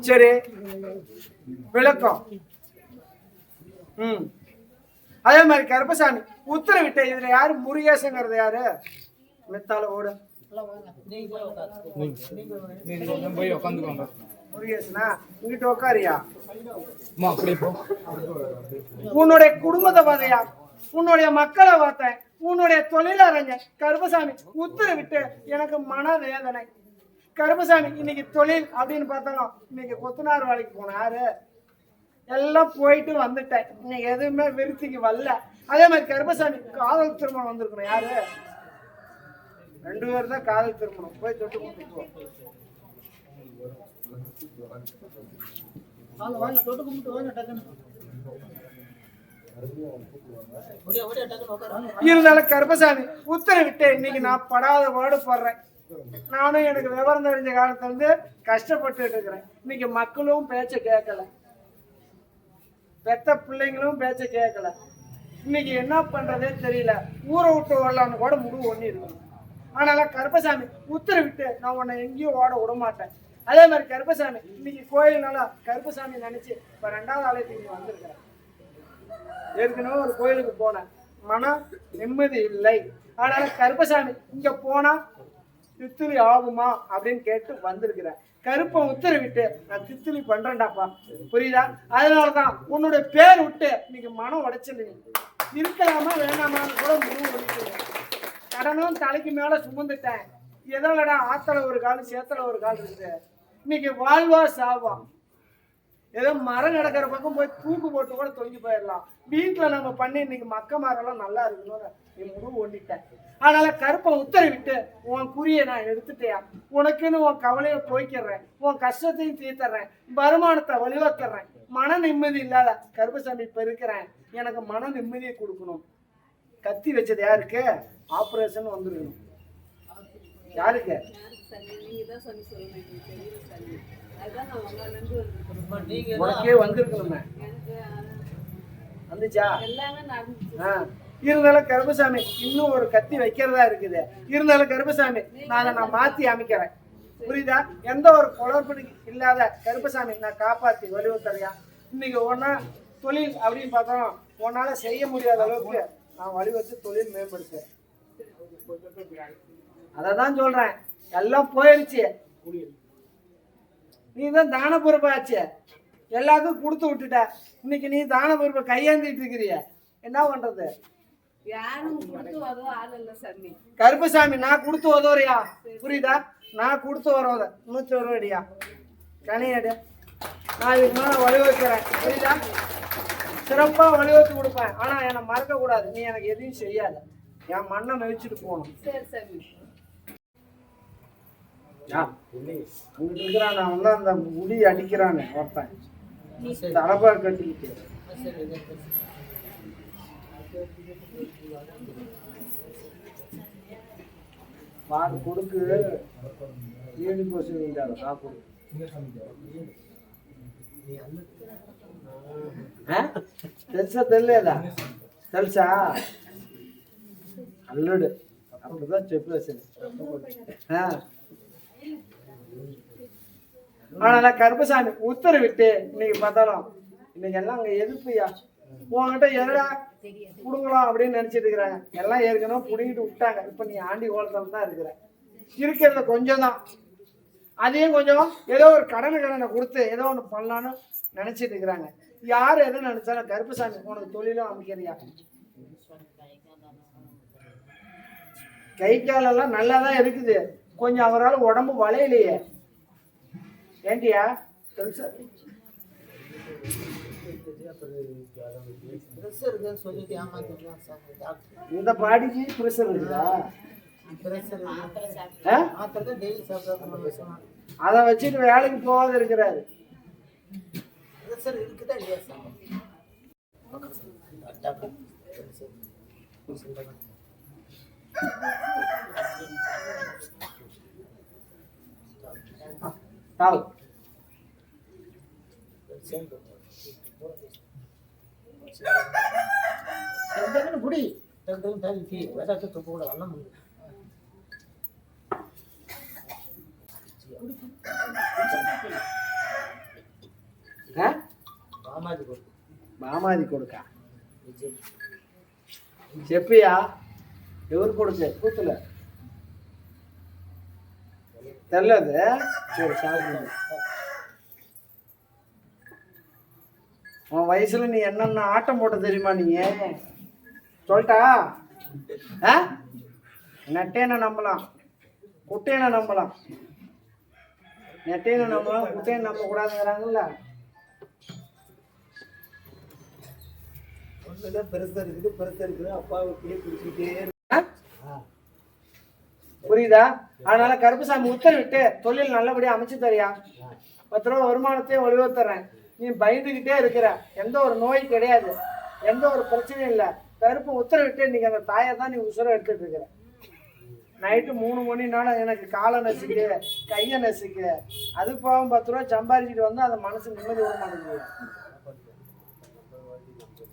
சரி, விளக்கம். அதே மாதிரி கருப்பசாமி உத்தரவிட்ட. இதுல யாரு முருகேசங்கிறது யாரு? மெத்தால ஓடு. முருகேசனா இங்கிட்ட உட்காரியா? உன்னுடைய குடும்பத்தை பார்த்தையா? உன்னுடைய மக்களை பார்த்தேன். உன்னுடைய தொழிலறிஞர் கருப்பசாமி உத்தரவிட்டு எனக்கு மன வேதனை. கருப்பசாமி இன்னைக்கு தொழில் அப்படின்னு பார்த்தாலும் இன்னைக்கு கொத்தனார் வேலைக்கு போனேன் யாரு எல்லாம் போயிட்டு வந்துட்டேன். இன்னைக்கு எதுவுமே விருத்திக்கு வரல. அதே மாதிரி கருப்பசாமி காதல் திருமணம் வந்திருக்கணும் யாரு 2 பேர் தான் காதல் திருமணம் போய் தொட்டு கும்பிட்டு வாங்க வாங்க தொட்டு கும்பிட்டு வாங்க டக்குன்னு இருந்தாலும் கருப்பசாமி உத்தரவிட்டு இன்னைக்கு நான் படாத பாடு படுறேன். நானும் எனக்கு விவரம் தெரிஞ்ச காலத்துல இருந்து கஷ்டப்பட்டு இருக்கிறேன். இன்னைக்கு மக்களும் பேச்ச கேட்கல, பெத்த பிள்ளைங்களும் பேச்ச கேட்கல. இன்னைக்கு என்ன பண்றதே தெரியல. ஊரை விட்டு ஓடலான்னு கூட முடிவு ஒண்ணு இருக்கு. ஆனால கருப்பசாமி உத்தரவிட்டு நான் உன்னை எங்கேயும் ஓட விட மாட்டேன். அதே மாதிரி கருப்பசாமி இன்னைக்கு கோயில்னால கருப்பசாமி நினைச்சு இப்ப 2வது ஆலயத்துக்கு இங்க வந்திருக்கிறேன். ஏற்கனவே ஒரு கோயிலுக்கு போனேன், மன நிம்மதி இல்லை. அதனால கருப்பசாமி இங்க போனா தித்துளி ஆகுமா அப்படின்னு கேட்டு வந்திருக்கிறேன். கருப்பை உத்தரவிட்டு நான் தித்துளி பண்றேன்டாப்பா, புரியுதா? அதனாலதான் உன்னுடைய பேர் விட்டு இன்னைக்கு மனம் உடைச்சல் இருக்கலாமா வேணாமான்னு கூட முடிவு பண்ணிக்கிறேன். கடனும் தலைக்கு மேல சுமந்துட்டேன். எதாலடா ஆத்தல ஒரு கால் சேத்தல ஒரு கால் இருக்குது. இன்னைக்கு வாழ்வா சாவா. ஏதோ மரம் கிடக்கிற பக்கம் போய் தூக்கு போட்டு கூட தொங்கி போயிடலாம். வீட்டுல நம்ம பண்ணி இன்னைக்கு மக்க மரம்லாம் நல்லா இருக்கணும்னு நீ முடிவு ஒண்டிட்டேன். அதனால கருப்பை உத்தரவிட்டு உன் குறியை நான் எடுத்துட்டேயா. உனக்குன்னு உன் கவலையை போய்க்கிறேன், உன் கஷ்டத்தையும் தீர்த்தர்றேன், வருமானத்தை வலிவத்துறேன். மன நிம்மதி இல்லாத கருப்பசாமி இப்ப இருக்கிறேன், எனக்கு மன நிம்மதியை கொடுக்கணும். கத்தி வச்சது யாருக்கு? ஆபரேஷன் வந்துருக்கணும். யாருக்கு? உனக்கே வந்திருக்கணுமே, வந்துச்சா? இருந்தாலும் கருப்பசாமி இன்னும் ஒரு கத்தி வைக்கிறதா இருக்குது. இருந்தாலும் கருப்பசாமி நான் மாத்தி அமைக்கிறேன், புரியுதா? எந்த ஒரு குளறுபடி இல்லாத கருப்பசாமி நான் காப்பாத்தி வலியுறுத்தறையா. இன்னைக்கு ஒன்னா தொழில் அப்படின்னு பார்த்தோம், உன்னால செய்ய முடியாத அளவுக்கு நான் வழிவச்சு தொழில் மேம்படுத்துறேன். அததான் சொல்றேன், எல்லாம் போயிடுச்சு. நீ தான் தான பொறுப்பாச்சு, எல்லாத்துக்கும் கொடுத்து விட்டுட்ட. இன்னைக்கு நீ தான பொறுப்பை கையாந்திட்டு இருக்கிறிய, என்ன பண்றது? கருப்பசாமி நான் கொடுத்து உதவுறியா, புரியுதா? நான் கொடுத்து வரவத 101 அடியா கனியடு. நான் இதுக்கு மேல வழிவகுக்கிறேன், புரியுதா? சிறப்பா வழிவகுத்து கொடுப்பேன். ஆனா என்னை மறக்க கூடாது. நீ எனக்கு எதையும் செய்யாத, என் மண்ணை மெதிச்சுட்டு போகணும். அங்கிட்டு இருக்கிறான் அவன் தான் அந்த முடி அடிக்கிறானே ஒருத்தன், தலப்பா கட்டிக்கிட்டு. வாக்கு கொடுக்கு ஏழு கோசம் இருந்தாரு சாப்பிடு. తెలుసా తెలియదా? తెలుసా? అల్లుడు அப்படிதான் చెప్పేసాను. ஆனா கருப்பசாமி உத்தரவிட்டு இன்னைக்கு பார்த்தாலும் இன்னைக்கு எல்லாம் அங்க எதிர்ப்புயா. உங்ககிட்ட எதா புடுங்கலாம் அப்படின்னு நினைச்சிட்டு இருக்கிறாங்க. எல்லாம் ஏற்கனவே புடுங்கிட்டு விட்டாங்க. இப்ப நீ ஆண்டி கோலத்துல தான் இருக்கிற. இருக்கிறத கொஞ்சம் தான், அதையும் கொஞ்சம் ஏதோ ஒரு கடனை கொடுத்து ஏதோ ஒண்ணு பண்ணலான்னு நினைச்சிட்டு இருக்கிறாங்க. யாரு எதை நினைச்சாலும் கருப்பசாமி உனக்கு தொழிலும் அமைக்கிறியா? கை காலெல்லாம் நல்லாதான் இருக்குது, கொஞ்சம் அவரால் உடம்பு வளையலையே. ஏண்டியா இந்த பாடிக்கு பிரஷர் இருக்குதா? அதை வச்சுட்டு வேலைக்கு போகாத இருக்கிறாரு. குடி మామాది కొడుక చెప్పియా? ఎవరు కొడుకు? కూతులే తెల్లదు. உன் வயசுல நீ என்னென்ன ஆட்டம் போட்ட தெரியுமா? நீங்க சொல்லிட்டா? நட்டேன நம்பலாம், குட்டேன நம்பலாம். நெட்டையும் நம்ம குட்டையும் நம்ப கூடாதுங்கிறாங்கல்ல. ஒண்ணுதான் பெருசா இருக்குது அப்பாவை பிடிச்சிட்டே புரியுதா? அதனால கருப்புசாமி உத்தரவிட்டு தொழில் நல்லபடியா அமைச்சு தரியா, 10 ரூபா வருமானத்தையும் ஒளிவத்துறேன். நீ பயந்துகிட்டே இருக்கிற, எந்த ஒரு நோய் கிடையாது, எந்த ஒரு பிரச்சனையும் இல்லை. கருப்பு உத்தரவிட்டு இன்னைக்கு அந்த தாயை தான் நீ உசுரம் எடுத்துட்டு இருக்கிற. நைட்டு 3 மணினால எனக்கு காலை நசுக்கு, கையை நசுக்கு, அது போகும் 10 ரூபா சம்பாதிச்சுட்டு வந்து அந்த மனசு நிம்மதி விட மாட்டேங்குது.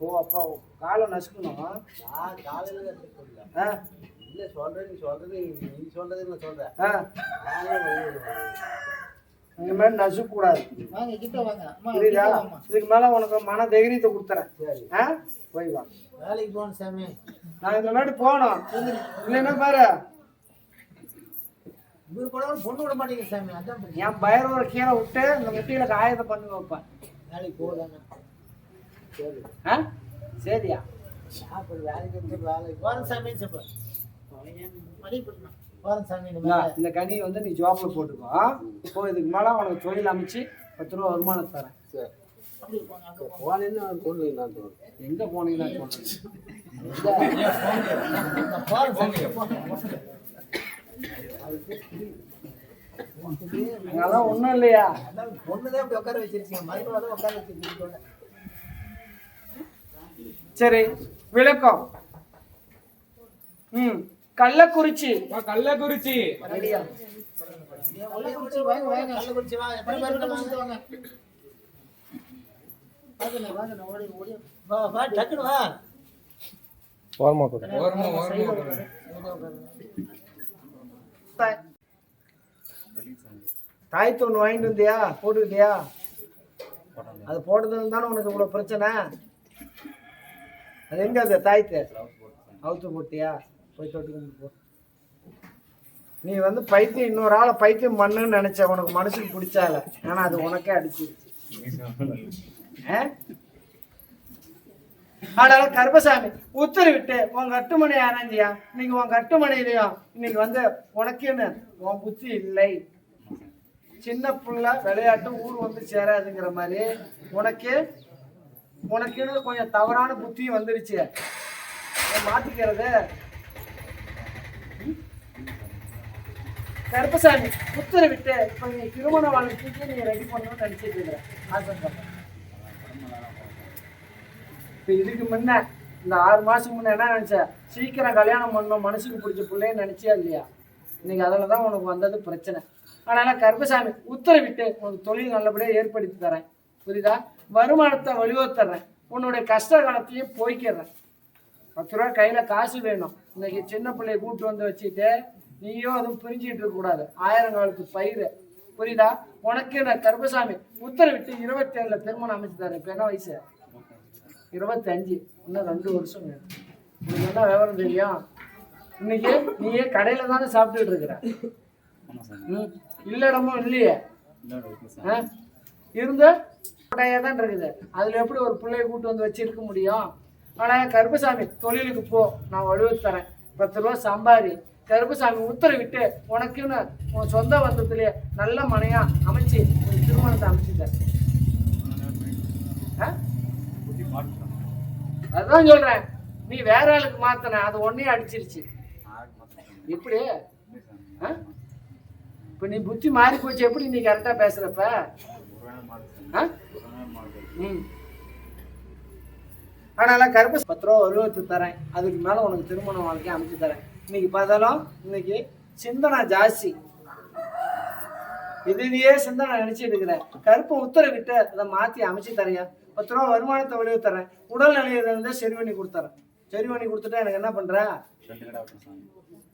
ஓ அப்பா காலை நசுக்கணும். காலையில இல்ல சொல்றேன், நீ சொல்றது நான் சொல்றேன். இந்த மாதிரி நசுக்க கூடாது. வாங்க கிட்ட வாங்க. புரியுதா? இதுக்கு மேல உனக்கு மன தைரியத்தை கொடுத்துறேன். போய் வா. வேலைக்கு போகணும் சாமி. நான் இந்த மாதிரி போகணும், இல்லைன்னா பாரு இவரு போனாலும் பொண்ணு விட மாட்டேங்க சாமி. அதான் என் பயிரோட கீழே விட்டு இந்த முட்டியில காயத்தை பண்ணி வைப்பேன். வேலைக்கு போகலாங்க. சரி சரியா? சாப்பிடு, வேலைக்கு வந்து வேலைக்கு போறேன் சாமின்னு சொல்றேன். போறேன் சாமி. இந்த கனி வந்து நீ ஜாப்ல போட்டுக்கோ. இப்போ இதுக்கு மேல உனக்கு தொழில் அமைச்சு 10 ரூபா வருமானம் தரேன். போனேன்னு பொண்ணு நான் எங்க போனீங்கன்னா சொல்றேன். அங்கெல்லாம் ஒண்ணும் இல்லையா? பொண்ணுதான் இப்படி உட்கார வச்சிருக்கீங்க, மருமகளை உட்கார வச்சிருக்கீங்க. சரி விளக்கம். கள்ளக்குறிச்சி. கள்ளக்குறிச்சி ரெடியா? கள்ளக்குறிச்சி வாங்க, கள்ளக்குறிச்சி வாங்க. எப்படி பேருக்கு வாங்க. வா டக்குனு வா. தாய் தூண் வாங்கிட்டு வந்தியா, போட்டுக்கிட்டியா? அது போட்டதுல தானே உனக்கு இவ்வளவு பிரச்சனை. அது எங்க அது தாய்த்து அவுத்து போட்டியா? போய் தொட்டுக்கிட்டு போ. நீ வந்து பைத்தியம் இன்னொரு ஆளை பைத்தியம் பண்ணுன்னு நினைச்ச, உனக்கு மனசுக்கு பிடிச்சால, ஆனா அது உனக்கே அடிச்சிருச்சு. அதனால கருப்பசாமி உத்தரவிட்டு உன் கட்டுமணி ஆராய்ஞ்சியா, இன்னைக்கு உன் கட்டுமணியிலையும் இன்னைக்கு வந்து உனக்குன்னு உன் புத்தி இல்லை. சின்ன புள்ள விளையாட்டு ஊர் வந்து சேராதுங்கிற மாதிரி உனக்குன்னு கொஞ்சம் தவறான புத்தியும் வந்துருச்சு. மாத்திக்கிறது. கருப்பசாமி உத்தரவிட்டு இப்ப நீ திருமண வாழ்க்கைக்கு நீ ரெடி பண்ணணும்னு நினைச்சிட்டு இருக்கிற. ஆசைப்படுறேன். இப்ப இதுக்கு முன்ன இந்த 6 மாசம் முன்ன என்ன நினைச்ச? சீக்கிரம் கல்யாணம் பண்ணணும், மனசுக்கு பிடிச்ச பிள்ளைன்னு நினைச்சியா இல்லையா? இன்னைக்கு அதுலதான் உனக்கு வந்தது பிரச்சனை. அதனால கருப்பசாமி உத்தரவிட்டு உனக்கு தொழில் நல்லபடியா ஏற்படுத்தி தரேன். புரியுதா? வருமானத்தை வழிவகுத்துறேன். உன்னுடைய கஷ்ட காலத்தையும் போய்க்கிறேன். 10 ரூபா கையில காசு வேணும். இன்னைக்கு சின்ன பிள்ளைய கூப்பிட்டு வந்து வச்சுட்டு நீயும் அதுவும் பிரிஞ்சுட்டு இருக்க கூடாது. 1000 காலத்து பயிர். புரியுதா? உனக்கு நான் கருப்பசாமி உத்தரவிட்டு 27ல திருமணம் அமைச்சு தரேன். இப்ப என்ன வயசு? 25. இன்னும் 2 வருஷம் வேணும். உனக்கு என்ன விவரம் தெரியும்? இன்னைக்கு நீயே கடையில தானே சாப்பிட்டுட்டு இருக்கிற. இல்லடமும் இல்லையே இருந்த தான் இருக்குது. அதுல எப்படி ஒரு பிள்ளைய கூட்டு வந்து வச்சிருக்க முடியும்? ஆனா கருப்பசாமி தொழிலுக்கு போ, நான் வலுவத்து தரேன். 10 ரூபா சம்பாரி. கருப்பசாமி உத்தரவிட்டு உனக்குன்னு உன் சொந்த வந்ததுலயே நல்ல மனையா அமைச்சு ஒரு திருமணத்தை அமைச்சுட்டேன். அதுதான் சொல்றேன். நீ வேற ஆளுக்கு மாத்தன, அது ஒன்னே அடிச்சிருச்சு. இப்படி இப்ப நீ புத்தி மாறி போச்சு. எப்படி நீ கரெக்டா பேசுறப்ப? அதனால கருப்பு 10 ரூபா வலுவத்து தரேன். அதுக்கு மேல உனக்கு திருமண வாழ்க்கை அமைச்சு தரேன். இன்னைக்கு பார்த்தாலும் இன்னைக்கு சிந்தனை ஜாஸ்தி. இதுலயே சிந்தனை நினைச்சிட்டு இருக்கிற. கருப்பு உத்தரவிட்டு அதை மாத்தி அமைச்சு தரையா. 10 ரூபா வருமானத்தை வலுவு தரேன். உடல் நிலையில இருந்தா சரி பண்ணி கொடுத்துறேன். சரி பண்ணி கொடுத்துட்டா எனக்கு என்ன பண்ற?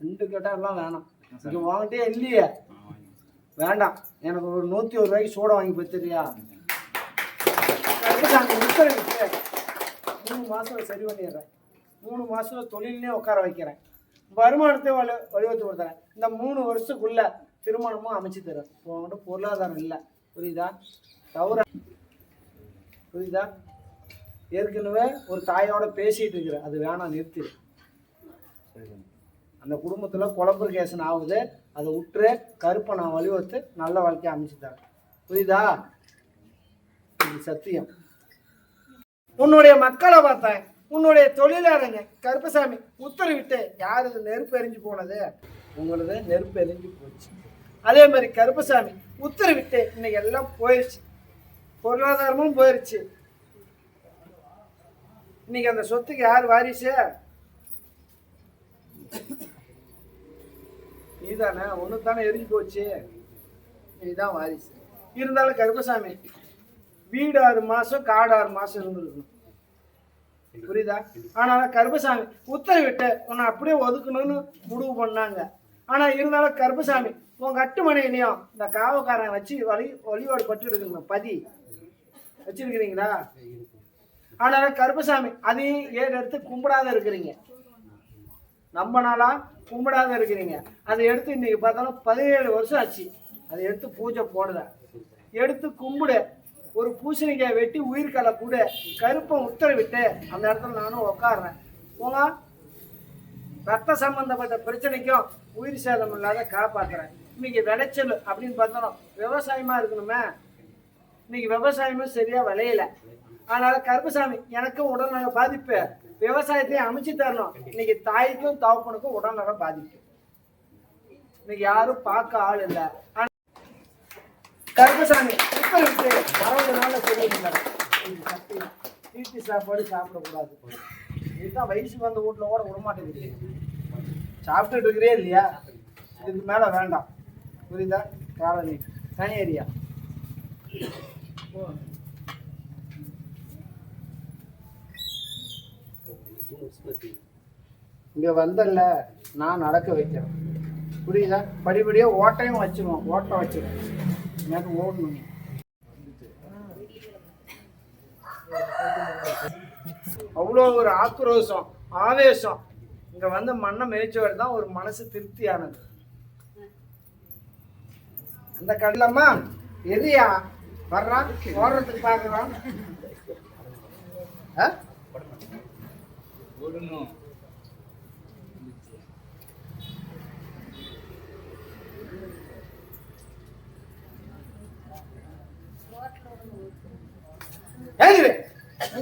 2 கேட்டா எல்லாம் வேணாம். இங்க வாங்கிட்டே இல்லையே, வேண்டாம். எனக்கு ஒரு 101 ரூபாய்க்கு சோடா வாங்கி போத்துறியா? உத்தரவிட்டு 3 மாசம் சரி பண்ணிடுறேன். 3 மாசத்துல தொழிலே உட்கார வைக்கிறேன். வருமானத்தை வலியுறுத்தி கொடுத்துறேன். இந்த 3 வருஷத்துக்குள்ள திருமணமும் அமைச்சு தரேன். உங்கள்கிட்ட பொருளாதாரம் இல்லை. புரியுதா? தவிர புரியுதா? ஏற்கனவே ஒரு தாயோட பேசிட்டு இருக்கிற, அது வேணாம், நிறுத்தி. அந்த குடும்பத்துல குழம்பு கேசன் ஆகுது. அதை விட்டுரு. கருப்பை நான் வழிவகுத்து நல்ல வாழ்க்கையை அமைச்சு தரேன். புரியுதா? இது சத்தியம். உன்னுடைய மக்களை பார்த்தேன், உன்னுடைய தொழிலாளங்க கருப்பசாமி உத்தரவிட்டு யாரு நெருப்பு எரிஞ்சு போனது? உங்களது நெருப்பு எரிஞ்சு போச்சு. அதே மாதிரி கருப்பசாமி உத்தரவிட்டு இன்னைக்கு எல்லாம் போயிடுச்சு, பொருளாதாரமும் போயிடுச்சு. இன்னைக்கு அந்த சொத்துக்கு யார் வாரிசு? நீதானே. ஒன்று தானே எரிஞ்சு போச்சு, நீதான் வாரிசு. இருந்தாலும் கருப்பசாமி வீடு 6 மாசம் காடு 6 மாசம் இருந்திருக்கணும். புரியுதா? ஆனாலும் கருப்பசாமி உத்தரவிட்டு உன்னை அப்படியே ஒதுக்கணும்னு முடிவு பண்ணாங்க. ஆனா இருந்தாலும் கருப்பசாமி உங்க கட்டுமனையிலையும் இந்த காவக்காரன் வச்சு வழிபாடு பட்டு இருக்கணும். பதி வச்சிருக்கிறீங்களா? ஆனாலும் கருப்பசாமி அதையும் எடுத்து கும்பிடாத இருக்கிறீங்க. நம்ம நாளா கும்பிடாத இருக்கிறீங்க. அதை எடுத்து இன்னைக்கு பார்த்தாலும் 17 வருஷம் ஆச்சு. அதை எடுத்து பூஜை போடுத, எடுத்து கும்பிடு. ஒரு பூசணிக்காய் வெட்டி உயிர்கலை கூட கருப்பம் உத்தரவிட்டு அந்த இடத்துல நானும் உட்காடுறேன். உங்க ரத்த சம்பந்தப்பட்ட பிரச்சனைக்கும் உயிர் சேதம் இல்லாத காப்பாற்றுறேன். இன்னைக்கு விளைச்சல் அப்படின்னு பார்த்தாலும் விவசாயமா இருக்கணுமே. இன்னைக்கு விவசாயமும் சரியா விளையல. அதனால கருப்பசாமி எனக்கும் உடல்நல பாதிப்பு, விவசாயத்தையும் அமைச்சு தரணும். இன்னைக்கு தாய்க்கும் தகப்பனுக்கும் உடல்நல பாதிப்பு. இன்னைக்கு யாரும் பார்க்க ஆள் இல்லை. கருப்பசாமி உத்தரவிட்டு 60 நாள்ல சொல்லியிருந்தாங்க வீட்டு சாப்பாடு சாப்பிடக்கூடாது. இதுதான் வயசுக்கு வந்த வீட்டுல கூட விடமாட்டேங்குது. சாப்பிட்டுட்டு இருக்கிறே இல்லையா? இதுக்கு மேல வேண்டாம். புரியுதா? காலனி தனி ஏரியா. இங்க வந்தல நான் நடக்க வைக்கிறேன். புரியுதா? படிப்படியா ஓட்டையும் வச்சிருவோம். ஓட்டம் வச்சிருவோம். எனக்கு ஓடணும். அவ்வளோ ஒரு ஆக்ரோஷம், ஆவேசம். இங்க வந்து மண்ணை மேய்ச்சவர் தான் ஒரு மனசு திருப்தியானது. அந்த கடலம்மா எரியா வர்றான், ஓடுறதுக்கு பாக்குறான்.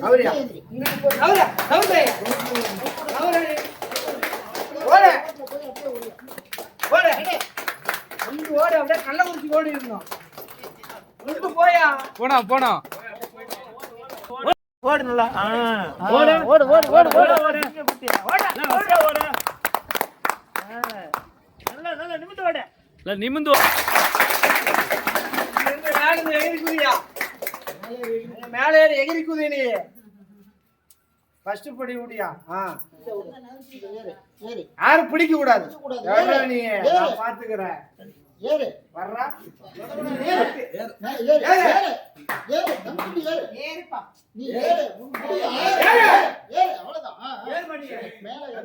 அவரியா அவரா அவரே அவரே ஓட ஓட வந்து ஓட அப்படியே கள்ளக்குறிச்சி ஓடி இருந்தோம். வந்து போயா போனா ஓடு நல்லா. ஓடு ஓடு ஓடு ஓடு ஓடு ஓடு ஓடு. நல்லா நல்லா நிமிந்து ஓடு. இல்ல நிமிந்து எகிரி குதியா மேலே எகிரி குதி. நீ ஃபர்ஸ்ட் படி விடியா? யாரும் பிடிக்க கூடாது. நீ நான் பாத்துக்கிறேன். வர்றா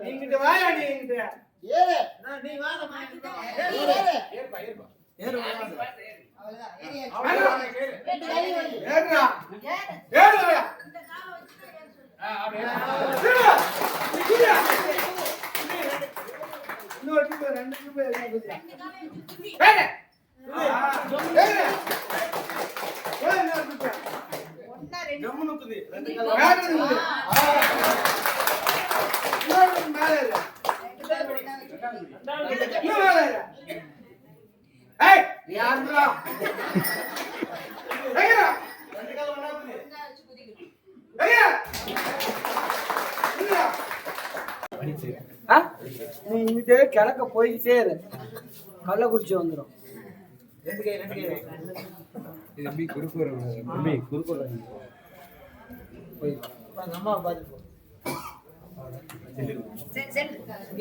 நீங்கிட்ட வாயா. நீங்கிட்ட நீ கிழக்க போய்கிட்டே இரு, கள்ளக்குறிச்சி வந்துடும். அம்மா பாத்து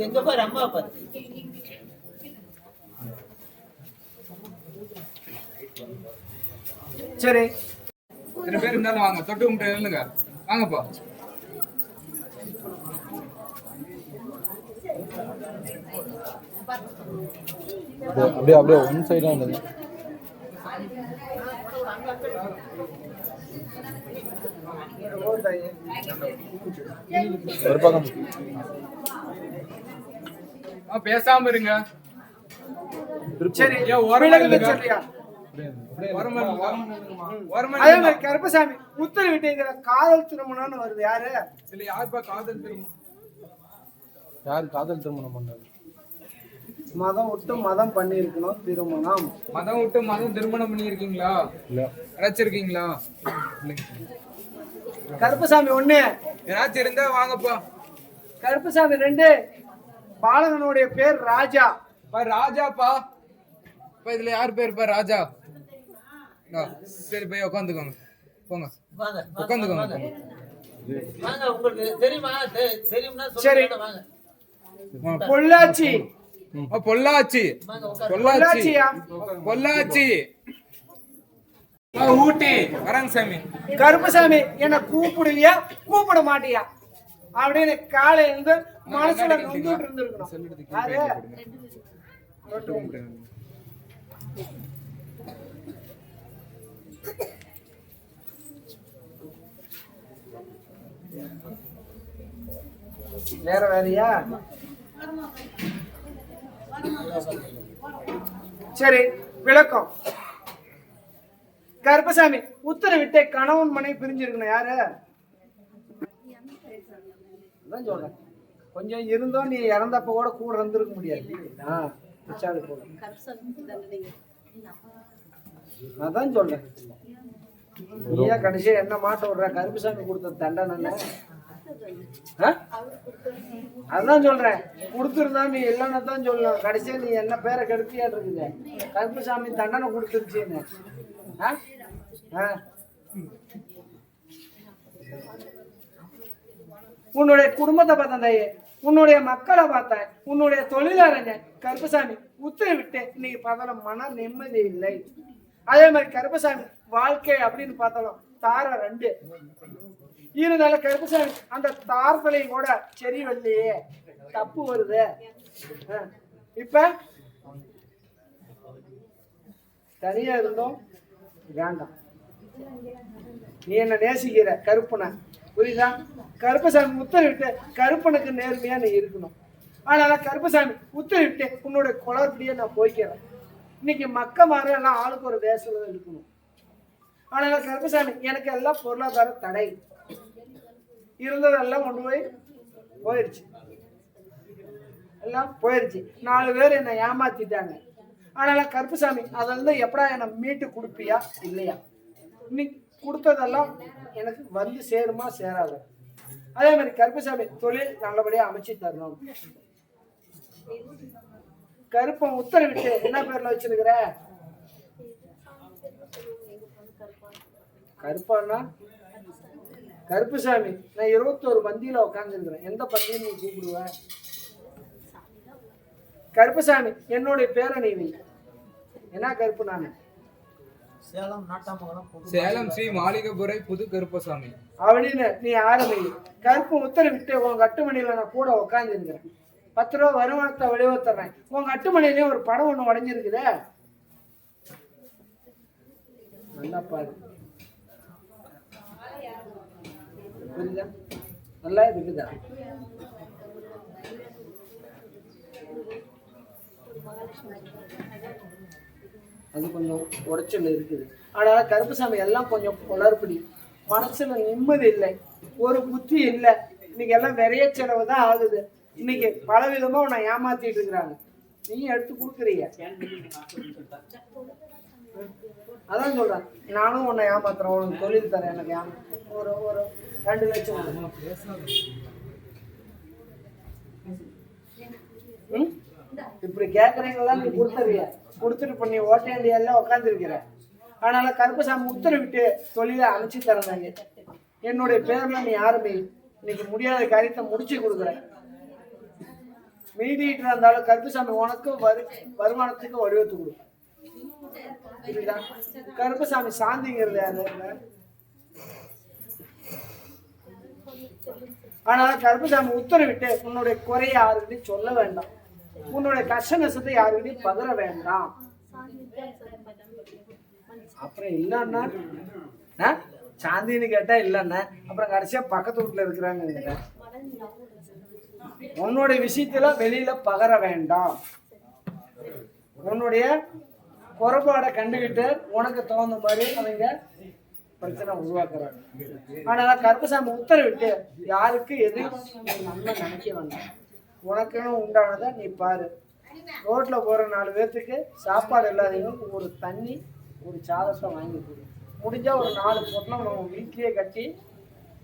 எங்க பாரு, அம்மா பாத்து. சரி, இத்தனை பேர் இருந்தாலும் வாங்க, தொட்டு கும்பிட்டு இல்லைங்க, வாங்கப்பா. அப்படியே அப்படியே ஒன் சைடா இருந்தது. ஒரு பக்கம் பேசாம இருங்க. சரி ஏன் ஓரமா விலகுது இல்லைங்க? சொல்லியா? ஓரமா இல்லைங்க? ஓரமா அதே இல்லைங்க? மாதிரி கருப்பசாமி உத்தரவிட்டீங்கிற காதல் திருமணம்னு வருது. யாரு? இதுல யாருப்பா காதல் திருமணம்? யார் காதல் திருமணம் பண்ணாரு? மதம் விட்டு மதம் பண்ணி இருக்கணும் திருமணம். மதம் விட்டு மதம் திருமணம் பண்ணியிருக்கீங்களா? இல்ல. அழைச்சிருக்கீங்களா? இல்லைங்க. கருப்பசாமி 1, ஏதாச்சும் இருந்தா வாங்கப்பா. கருப்பசாமி 2. பாலகனுடைய பேர் ராஜா. ராஜாப்பா. இதுல யார் பேருப்பா ராஜா? சரி போய் உட்காந்துக்கோங்க. போங்க வாங்க உட்காந்துக்கோங்க. வாங்க உங்களுக்கு தெரியுமா? தெரியும்னா சரி. சொல்லுங்க. வாங்க பொள்ளாச்சி. பொள்ளாச்சி. வாங்க உட்காரு. பொள்ளாச்சி. பொள்ளாச்சியா? பொள்ளாச்சி. ஊட்டி. வரங்க சாமி. கருப்பசாமி என்ன கூப்பிடுவியா கூப்பிட மாட்டியா அப்படின்னு காலை இருந்து மனசுல நொந்துட்டு இருந்திருக்கணும். யாரு? வேறயா? சரி விளக்கம். கருப்பசாமி உத்தரவிட்டு கணவன் மனைவி பிரிஞ்சிருக்கணும். யாரு? அதான் சொல்றேன். கொஞ்சம் இருந்தோம் நீ இறந்தப்ப கூட இருந்திருக்க முடியாது. அதான் சொல்றேன். நீயா கடைசியா என்ன மாட்ட விடுற? கருப்பசாமி கொடுத்த தண்டனை. அதான் சொல்றேன். கொடுத்துருந்தா நீ இல்லைன்னு தான் சொல்லணும். கடைசியா நீ என்ன பேரை கெடுத்தியாட்டு இருக்குது. கருப்பசாமி தண்டனை கொடுத்துருச்சுன்னு. உன்னுடைய குடும்பத்தை பார்த்தேன் தாயே, உன்னுடைய மக்களை பார்த்தேன், உன்னுடைய தொழிலாளங்க. கருப்பசாமி உத்தரவிட்டு இன்னைக்கு பார்த்தாலும் மன நிம்மதி இல்லை. அதே மாதிரி கருப்பசாமி வாழ்க்கை அப்படின்னு பார்த்தாலும் தார 2 இருந்தாலும் கருப்பசாமி அந்த தாரத்திலையும் கூட சரி வரலையே, தப்பு வருது. இப்ப தனியா இருந்தோம் வேண்டாம். நீ என்ன நேசிக்கிற கருப்பனை, புரியுதா? கருப்பசாமி உத்தரவிட்டு கருப்பனுக்கு நேர்மையா நீ இருக்கணும். அதனால கருப்பசாமி உத்தரவிட்டு உன்னுடைய குளத்திலேயே நான் போய்க்கிறேன். இன்னைக்கு மக்க மாற எல்லாம் ஆளுக்கு ஒரு தேசத்துல இருக்கணும். அதனால கருப்பசாமி எனக்கு எல்லாம் பொருளாதார தடை இருந்ததெல்லாம் கொண்டு போயிடுச்சு. எல்லாம் போயிடுச்சு. 4 பேர் என்னை ஏமாத்திட்டாங்க. அதனால கருப்பசாமி அதிலிருந்து எப்படா என்னை மீட்டு கொடுப்பியா இல்லையா? இன்னைக்கு கொடுத்ததெல்லாம் எனக்கு வந்து சேருமா சேராது. அதே மாதிரி கருப்பசாமி தொழில் நல்லபடியா அமைச்சு தரணும். கருப்பன் உத்தரவிட்டு என்ன பேர்ல வச்சிருக்கிற? கருப்பானா கருப்புசாமி. நான் 21 பந்தியில உட்கார்ந்து இருக்கிறேன். எந்த பந்தியும் நீ கூப்பிடுவ? கருப்பசாமி என்னுடைய பேரை நீ வை. என்ன கருப்பு? நானு சேலம் நாட்டாமங்கலம் சேலம் ஸ்ரீ மாளிகைபுரை புது கருப்பசாமி அப்படின்னு நீ ஆரம்பி. கருப்பு உத்தரவிட்டு உங்க கட்டுமணியில நான் கூட உட்கார்ந்து இருக்கிறேன். 10 ரூபா வருமானத்தை வெளிவத்துறேன். உங்க கட்டுமணியிலேயே ஒரு படம் ஒண்ணு உடைஞ்சிருக்குதே, நல்லா பாரு. புரியுதா? நல்லா இருக்குதா? அது கொஞ்சம் உடைச்சல் இருக்குது. ஆனா கருப்பசாமி எல்லாம் கொஞ்சம் குளறுபடி. மனசுல நிம்மதி இல்லை, ஒரு புத்தி இல்லை. இன்னைக்கு எல்லாம் விரைய செலவு தான் ஆகுது. இன்னைக்கு பல விதமா உன்னை ஏமாத்திட்டு இருக்கிறாங்க. நீ எடுத்து கொடுக்குறீங்க. அதான் சொல்றேன். நானும் உன்னை ஏமாத்துறேன். உனக்கு தொழில் தரேன். எனக்கு ஒரு 2 லட்சம் இப்படி கேட்கறீங்களா? நீ கொடுத்துறிய. கொடுத்துட்டு பண்ணி ஓட்டேண்டியெல்லாம் உட்காந்துருக்கிற. அதனால கருப்பசாமி உத்தரவிட்டு தொழிலை அமைச்சு தரந்தாங்க. என்னுடைய பேர்ல நீ யாருமே இன்னைக்கு முடியாத காரியத்தை முடிச்சு கொடுக்குற. மீதிட்டு இருந்தாலும் கருப்பசாமி உனக்கு வருமானத்துக்கு வடிவத்து கொடு. இதுதான் கருப்பசாமி சாந்திங்கிறது யாரு? ஆனா கருப்பசாமி உத்தரவிட்டு உன்னுடைய குறைய யாருக்கிட்டையும் சொல்ல வேண்டாம். உன்னுடைய கஷ்ட நஷ்டத்தை யாருக்கிட்டையும் பகிர வேண்டாம். அப்புறம் இல்லன்னா சாந்தின்னு கேட்டா இல்லன்னா அப்புறம் கடைசியா பக்கத்து வீட்டுல இருக்கிறாங்க. உன்னுடைய விஷயத்துல வெளியில பகர வேண்டாம். உன்னுடைய குறைபாடை கண்டுகிட்டு உனக்கு தகுந்த மாதிரி அவங்க பிரச்சனை உருவாக்குறாங்க. ஆனா கருப்பசாமி உத்தரவிட்டு யாருக்கு எதுவும் நம்ம நினைக்க வேண்டாம். உனக்குன்னு உண்டானதை நீ பாரு. ரோட்ல போற 4 பேர்த்துக்கு சாப்பாடு இல்லாதவங்க ஒரு தண்ணி ஒரு சாதத்தை வாங்கி கொடு. முடிஞ்சா ஒரு 4 பொட்டலம் நம்ம வீட்லயே கட்டி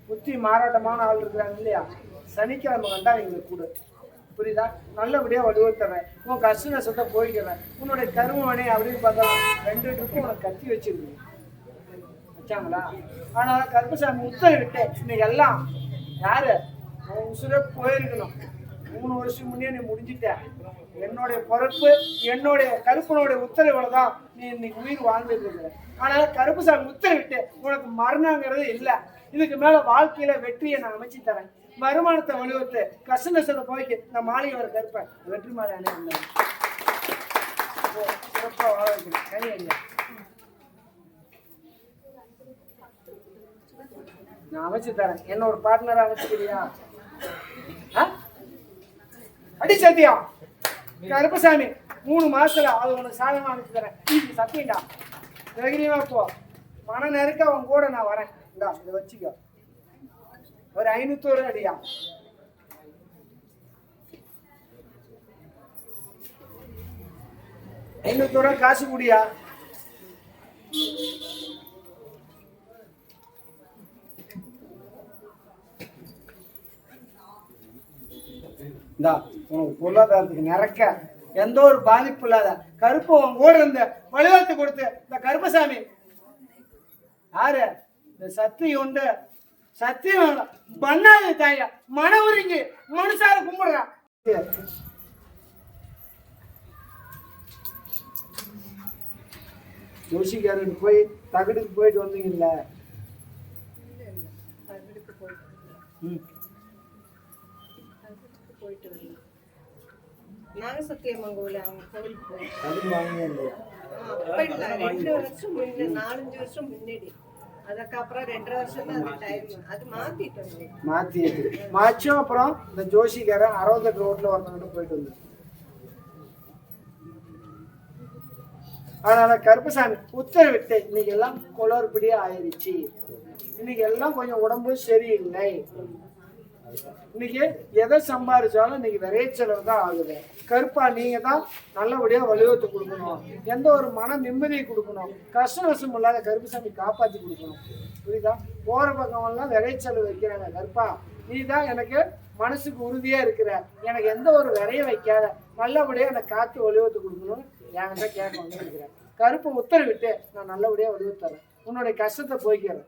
புத்தி மாறாட்டமான ஆள் இருக்கிறாங்க இல்லையா, சனிக்கிழமை கண்டா எங்களுக்கு கொடு. புரியுதா? நல்லபடியா வலுவத்துறேன். உன் கஷ்ட நஷ்டத்தை போய்க்கிறேன். உன்னுடைய கருமவனே அப்படின்னு பார்த்தா 2 ட்ரிப்பு உனக்கு கத்தி வச்சிருக்கு வச்சாங்களா? ஆனால கருப்பசாமி உத்தரவிட்டு இன்னைக்கு எல்லாம் யாரு உசுரே போயிருக்கணும். 3 வருஷம் முன்னே நீ முடிஞ்சிட்ட. என்னுடைய பொறுப்பு என்னுடைய கருப்பனுடைய உத்தரவுல தான் நீ இன்னைக்கு உயிர் வாழ்ந்துட்டு இருக்கிற. ஆனா கருப்பசாமி உத்தரவிட்டு உனக்கு மரணங்கிறது இல்லை. இதுக்கு மேல வாழ்க்கையில வெற்றியை நான் அமைச்சு தரேன். வருமானத்தை வலுவத்து கஷ்ட நஷ்டத்தை போய்க்கு இந்த மாளிகை வர கருப்பேன் வெற்றி மாலை அணை சிறப்பா வாழ வைக்கணும். கை அடியா நான் அமைச்சு தரேன். என்ன ஒரு பார்ட்னரா அமைச்சுக்கிறியா? அடி சத்தியா கருப்பசாமி 3 மாசத்துல அது உனக்கு சாதகமா அமைச்சு தரேன். சத்தியண்டா தைரியமா போ. மன நெருக்க அவன் கூட நான் வரேன். இந்தா இதை வச்சுக்கோ. ஒரு 500 அடியா. $500 காசு கூடியா? இந்தா உனக்கு பொருளாதாரத்துக்கு நிறக்க எந்த ஒரு பாதிப்பு இல்லாத கருப்பு உன் கூட இருந்த வழிவகுத்து கொடுத்து இந்த கருப்பசாமி யாரு இந்த சக்தி உண்டு சத்தியம் பண்ணாது தாயா மன உருங்கி மனுஷார கும்பிடுறான். ஜோசிக்காரன் போய் தகடுக்கு போயிட்டு வந்தீங்கல்ல? நாகசத்தியமங்கோல அவங்க கோவிலுக்கு போய் தகடு வாங்கினே இல்லையா? அப்ப இல்ல 2 வருஷம் முன்ன 4-5 வருஷம் முன்னாடி. அதுக்கப்புறம் 2.5 வருஷம் தான் அது டைம். அது மாத்திட்டோம். மாச்சும் அப்புறம் இந்த ஜோசிக்காரன் 68 ரோட்ல ஒருத்தவங்க போயிட்டு வந்து. அதனால கருப்பசாமி உத்தரவிட்டு இன்னைக்கு எல்லாம் குளறுபடியா ஆயிடுச்சு. இன்னைக்கு எல்லாம் கொஞ்சம் உடம்பு சரியில்லை. இன்னைக்கு எதை சம்பாதிச்சாலும் இன்னைக்கு நிறைய செலவு தான் ஆகுது. கருப்பா நீங்க தான் நல்லபடியா வலுவத்து கொடுக்கணும். எந்த ஒரு மன நிம்மதியை கொடுக்கணும். கஷ்ட நஷ்டம் இல்லாத கருப்பசாமி காப்பாற்றி கொடுக்கணும். புரியுதா? போற பக்கமெல்லாம் விரை செலவு வைக்கிறாங்க. கருப்பா நீ தான் எனக்கு மனசுக்கு உறுதியா இருக்கிற. எனக்கு எந்த ஒரு விரைய வைக்காத நல்லபடியா எனக்கு காத்து வலுவத்து கொடுக்கணும்னு என்கிட்ட கேட்க வந்துருக்கிறேன். கருப்பை உத்தரவிட்டு நான் நல்லபடியா வலுவத்துறேன். உன்னுடைய கஷ்டத்தை போய்க்கிறேன்.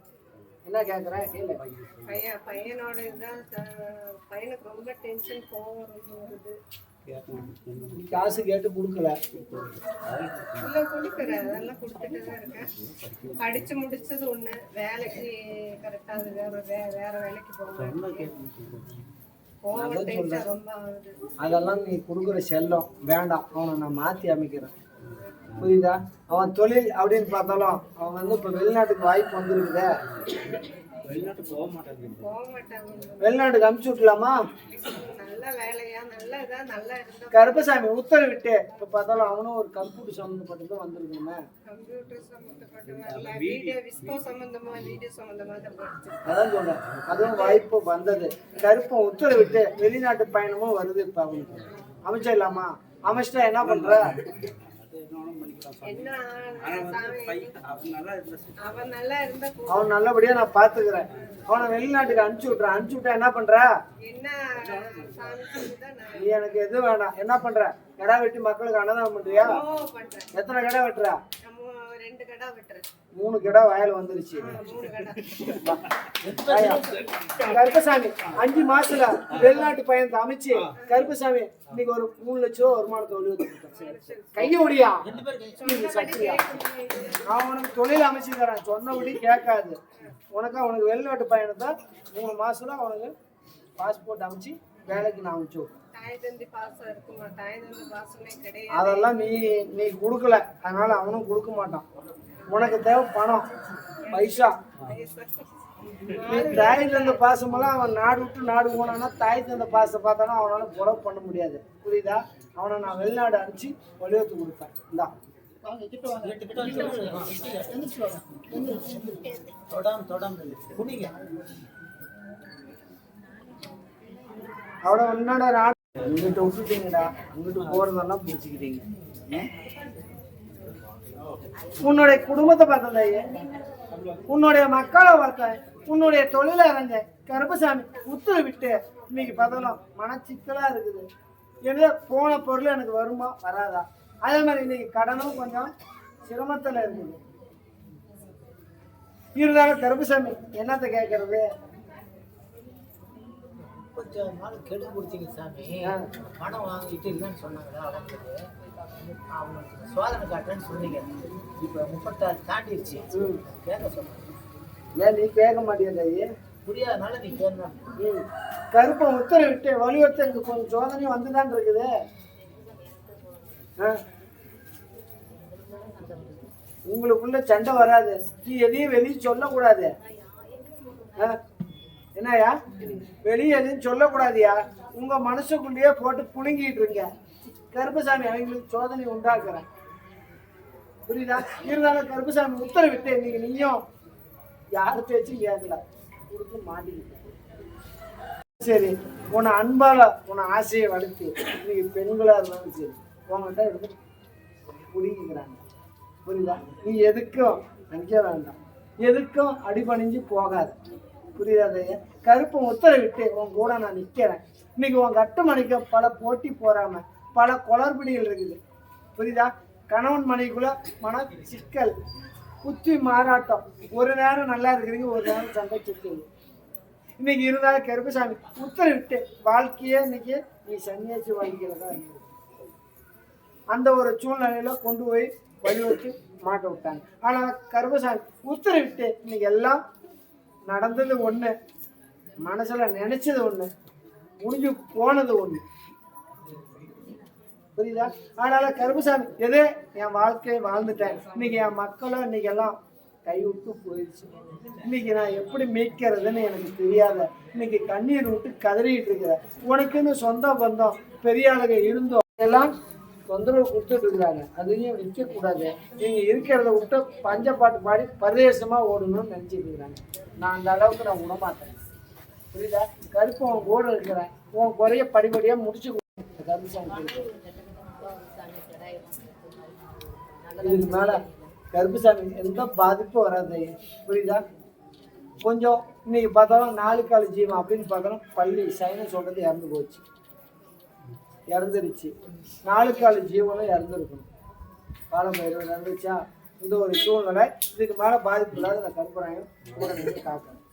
என்ன கேட்குறேன் கேளு. பையனோட இதுதான் பையனுக்கு ரொம்ப டென்ஷன் கோவம் வருது. காசு கேட்டு கொடுக்கல. இல்லை கொடுக்குறேன். அதெல்லாம் கொடுத்துட்டு தான் இருக்கேன். படிச்சு முடிச்சது ஒண்ணு, வேலைக்கு கரெக்டா வேற வேலைக்கு போகணும். கோவம் டென்ஷன் ரொம்ப ஆகுது. அதெல்லாம் நீ கொடுக்குற செல்லம் வேண்டாம். அவனை நான் மாற்றி அமைக்கிறேன். புரியுதா? அவன் தொழில் அப்படின்னு பார்த்தாலும் அவன் வந்து இப்போ வெளிநாட்டுக்கு வாய்ப்பு வந்துருக்குதே. போக மாட்டாங்க. வெளிநாட்டுக்கு அனுப்பிச்சு விட்டலாமா? நல்ல வேலையா நல்லா இருந்தா கருப்பசாமி உத்தரவிட்டு இப்போ பார்த்தாலும் அவனும் ஒரு கம்ப்யூட்டர் சம்மந்தப்பட்டது வந்திருக்கணுமே. கம்ப்யூட்டர் சம்பந்தப்பட்ட வீடியோ சம்பந்தமா தான் படிச்சு. அதான் சொல்றேன். அதுவும் வாய்ப்பு வந்தது. கருப்பம் உத்தரவிட்டு வெளிநாட்டு பயணமும் வருது. இப்போ அவனுக்கு அமைச்சிடலாமா? அமைச்சிட்டா என்ன பண்ற? அவன் நல்லபடியா நான் பாத்துக்கிறேன். அவனை வெளிநாட்டுக்கு அனுப்பிச்சு விட்டுறேன். அனுப்பிச்சு விட்டா என்ன பண்ற? நீ எனக்கு எதுவும் வேண்டாம். என்ன பண்ற? கடா வெட்டி மக்களுக்கு அன்னதானம் பண்றியா? எத்தனை கடை வெட்டுற? 2 கடை வெட்டுறேன். 3 கடை வயல் வந்துருச்சு. கருப்பசாமி 5 மாசத்துல வெளிநாட்டு பயணத்தை அமைச்சு கருப்பசாமி இன்னைக்கு ஒரு 3 லட்சம் ரூபா வருமானத்தை ஒழுங்கு கைய ஒடியா சக்தியா. நான் உனக்கு தொழில் அமைச்சு தரேன். சொன்னபடி கேட்காது. உனக்கு வெளிநாட்டு பயணத்தை 3 மாசத்துல அவனுக்கு பாஸ்போர்ட் அமைச்சு வேலைக்கு நான் அனுப்பிச்சு. அதெல்லாம் நீ கொடுக்கல. அதனால அவனும் கொடுக்க மாட்டான். உனக்கு தேவை பணம் பைசா. நீ தாய் தந்த பாசமெல்லாம் அவன் நாடு விட்டு நாடு போனான்னா தாய் தந்த பாசத்தை பார்த்தானா அவனால புடவை பண்ண முடியாது. புரியுதா? அவனை நான் வெளிநாடு அனுப்பிச்சு வலியுறுத்தி கொடுப்பேன். இந்தா அவட உன்னோட நாடு இங்கிட்ட விட்டுட்டீங்கடா, அங்கிட்டு போறதெல்லாம் பிடிச்சிக்கிட்டீங்க. உன்னுடைய குடும்பத்தை பார்த்தேன், உன்னுடைய மக்களை பார்த்தேன், உன்னுடைய தொழிலை அறிஞ்சேன். கருப்பசாமி உத்தரவு விட்டு இன்னைக்கு பார்த்தோம் மனச்சிக்கலா இருக்குது. என்ன போன பொருள் எனக்கு வருமா வராதா? அதே மாதிரி இன்னைக்கு கடனும் கொஞ்சம் சிரமத்துல இருக்குது. இருந்தாலும் கருப்பசாமி என்னத்தை கேட்கறது? கொஞ்சம் நாள் கெடு கொடுத்தீங்க சாமி. பணம் வாங்கிட்டு இல்லைன்னு சொன்னாங்களா அவங்களுக்கு சோதனை காட்டுறேன்னு சொன்னீங்க. இப்போ 36 தாண்டிடுச்சு. கேட்க சொன்னாங்க. ஏன் நீ கேட்க மாட்டேங்க? புரியாதனால நீ கேட்கணும். கருப்பை உத்தரவிட்டு வலியுறுத்த எனக்கு கொஞ்சம் சோதனையும் வந்துதான் இருக்குது. உங்களுக்குள்ள சண்டை வராது. நீ எதையும் வெளியே சொல்லக்கூடாது. என்னயா வெளியே எதையும் சொல்லக்கூடாதியா? உங்க மனசுக்குள்ளேயே போட்டு புழுங்கிட்டு இருங்க. கருப்பசாமி அவங்களுக்கு சோதனை உண்டாக்குறேன். புரியுதா? இருந்தாலும் கருப்பசாமி உத்தரவிட்டு இன்னைக்கு நீயும் யாரு பேச்சும் கேட்கல கொடுத்து மாட்டிக்கிட்ட. சரி, உன்னை அன்பால உன்னை ஆசையை வளர்த்து இன்னைக்கு பெண்களா இருந்தாலும் சரி உங்ககிட்ட எடுத்து புடிக்கிறாங்க. புரியுதா? நீ எதுக்கும் நினைக்க வேண்டாம், எதுக்கும் அடிபணிஞ்சு போகாத. புரியுதா? கருப்பை உத்தரவிட்டு உன் கூட நான் நிக்கிறேன். இன்னைக்கு உன் கட்டுமணிக்கு பல போட்டி போறாம பல குளறுபடிகள் இருக்குது. புரியுதா? கணவன் மனைவிக்குள்ள மன சிக்கல், புத்தி மாறாட்டம். ஒரு நேரம் நல்லா இருக்கிறீங்க, ஒரு நேரம் சண்டை சுத்துது. இன்னைக்கு இருந்தாலும் கருப்பசாமி உத்தரவிட்டு வாழ்க்கையே இன்னைக்கு நீ சன்னியாசி வாழ்க்கையில தான் இருக்குது. அந்த ஒரு சூழ்நிலையில கொண்டு போய் வழிவச்சு மாட்ட விட்டாங்க. ஆனா கருப்பசாமி உத்தரவிட்டு இன்னைக்கு எல்லாம் நடந்தது ஒண்ணு, மனசுல நினைச்சது ஒண்ணு, முடிஞ்சு போனது ஒண்ணு. புரியுதா? அதனால கருப்பசாமி எது என் வாழ்க்கையை வாழ்ந்துட்டேன். இன்னைக்கு என் மக்களும் இன்னைக்கு எல்லாம் கைவிட்டு போயிடுச்சு. இன்னைக்கு நான் எப்படி மீட்கிறதுன்னு எனக்கு தெரியாத இன்னைக்கு கண்ணீர் விட்டு கதறிட்டு இருக்கிறேன். உனக்குன்னு சொந்த பந்தம் பெரிய ஆளுங்க இருந்தோம் எல்லாம் தொந்தரவு கொடுத்துட்டு இருக்கிறாங்க. அதையும் விற்க கூடாது. நீங்க இருக்கிறத விட்டு பஞ்ச பாட்டு பாடி பரதேசமா ஓடணும்னு நினைச்சிட்டு இருக்கிறாங்க. நான் அந்த அளவுக்கு நான் விடமாட்டேன். புரியுதா? கருப்பு உன் கூட இருக்கிறேன். உன் குறைய படிப்படியா முடிச்சு கருப்புசாமி. இதுக்கு மேல கருப்புசாமி எந்த பாதிப்பும் வராது. புரியுதா? கொஞ்சம் இன்னைக்கு பார்த்தாலும் 4 கால ஜீவம் அப்படின்னு பார்த்தாலும் பள்ளி சைன சொல்றது இறந்துருச்சு. 4 கால ஜீவனும் இறந்துருக்கணும். காலம்பயிரம் இறந்துச்சா? இந்த ஒரு சூழ்நிலை. இதுக்கு மேல பாதிப்பு இல்லாத அந்த கருப்பராயம் கூட காக்கணும்.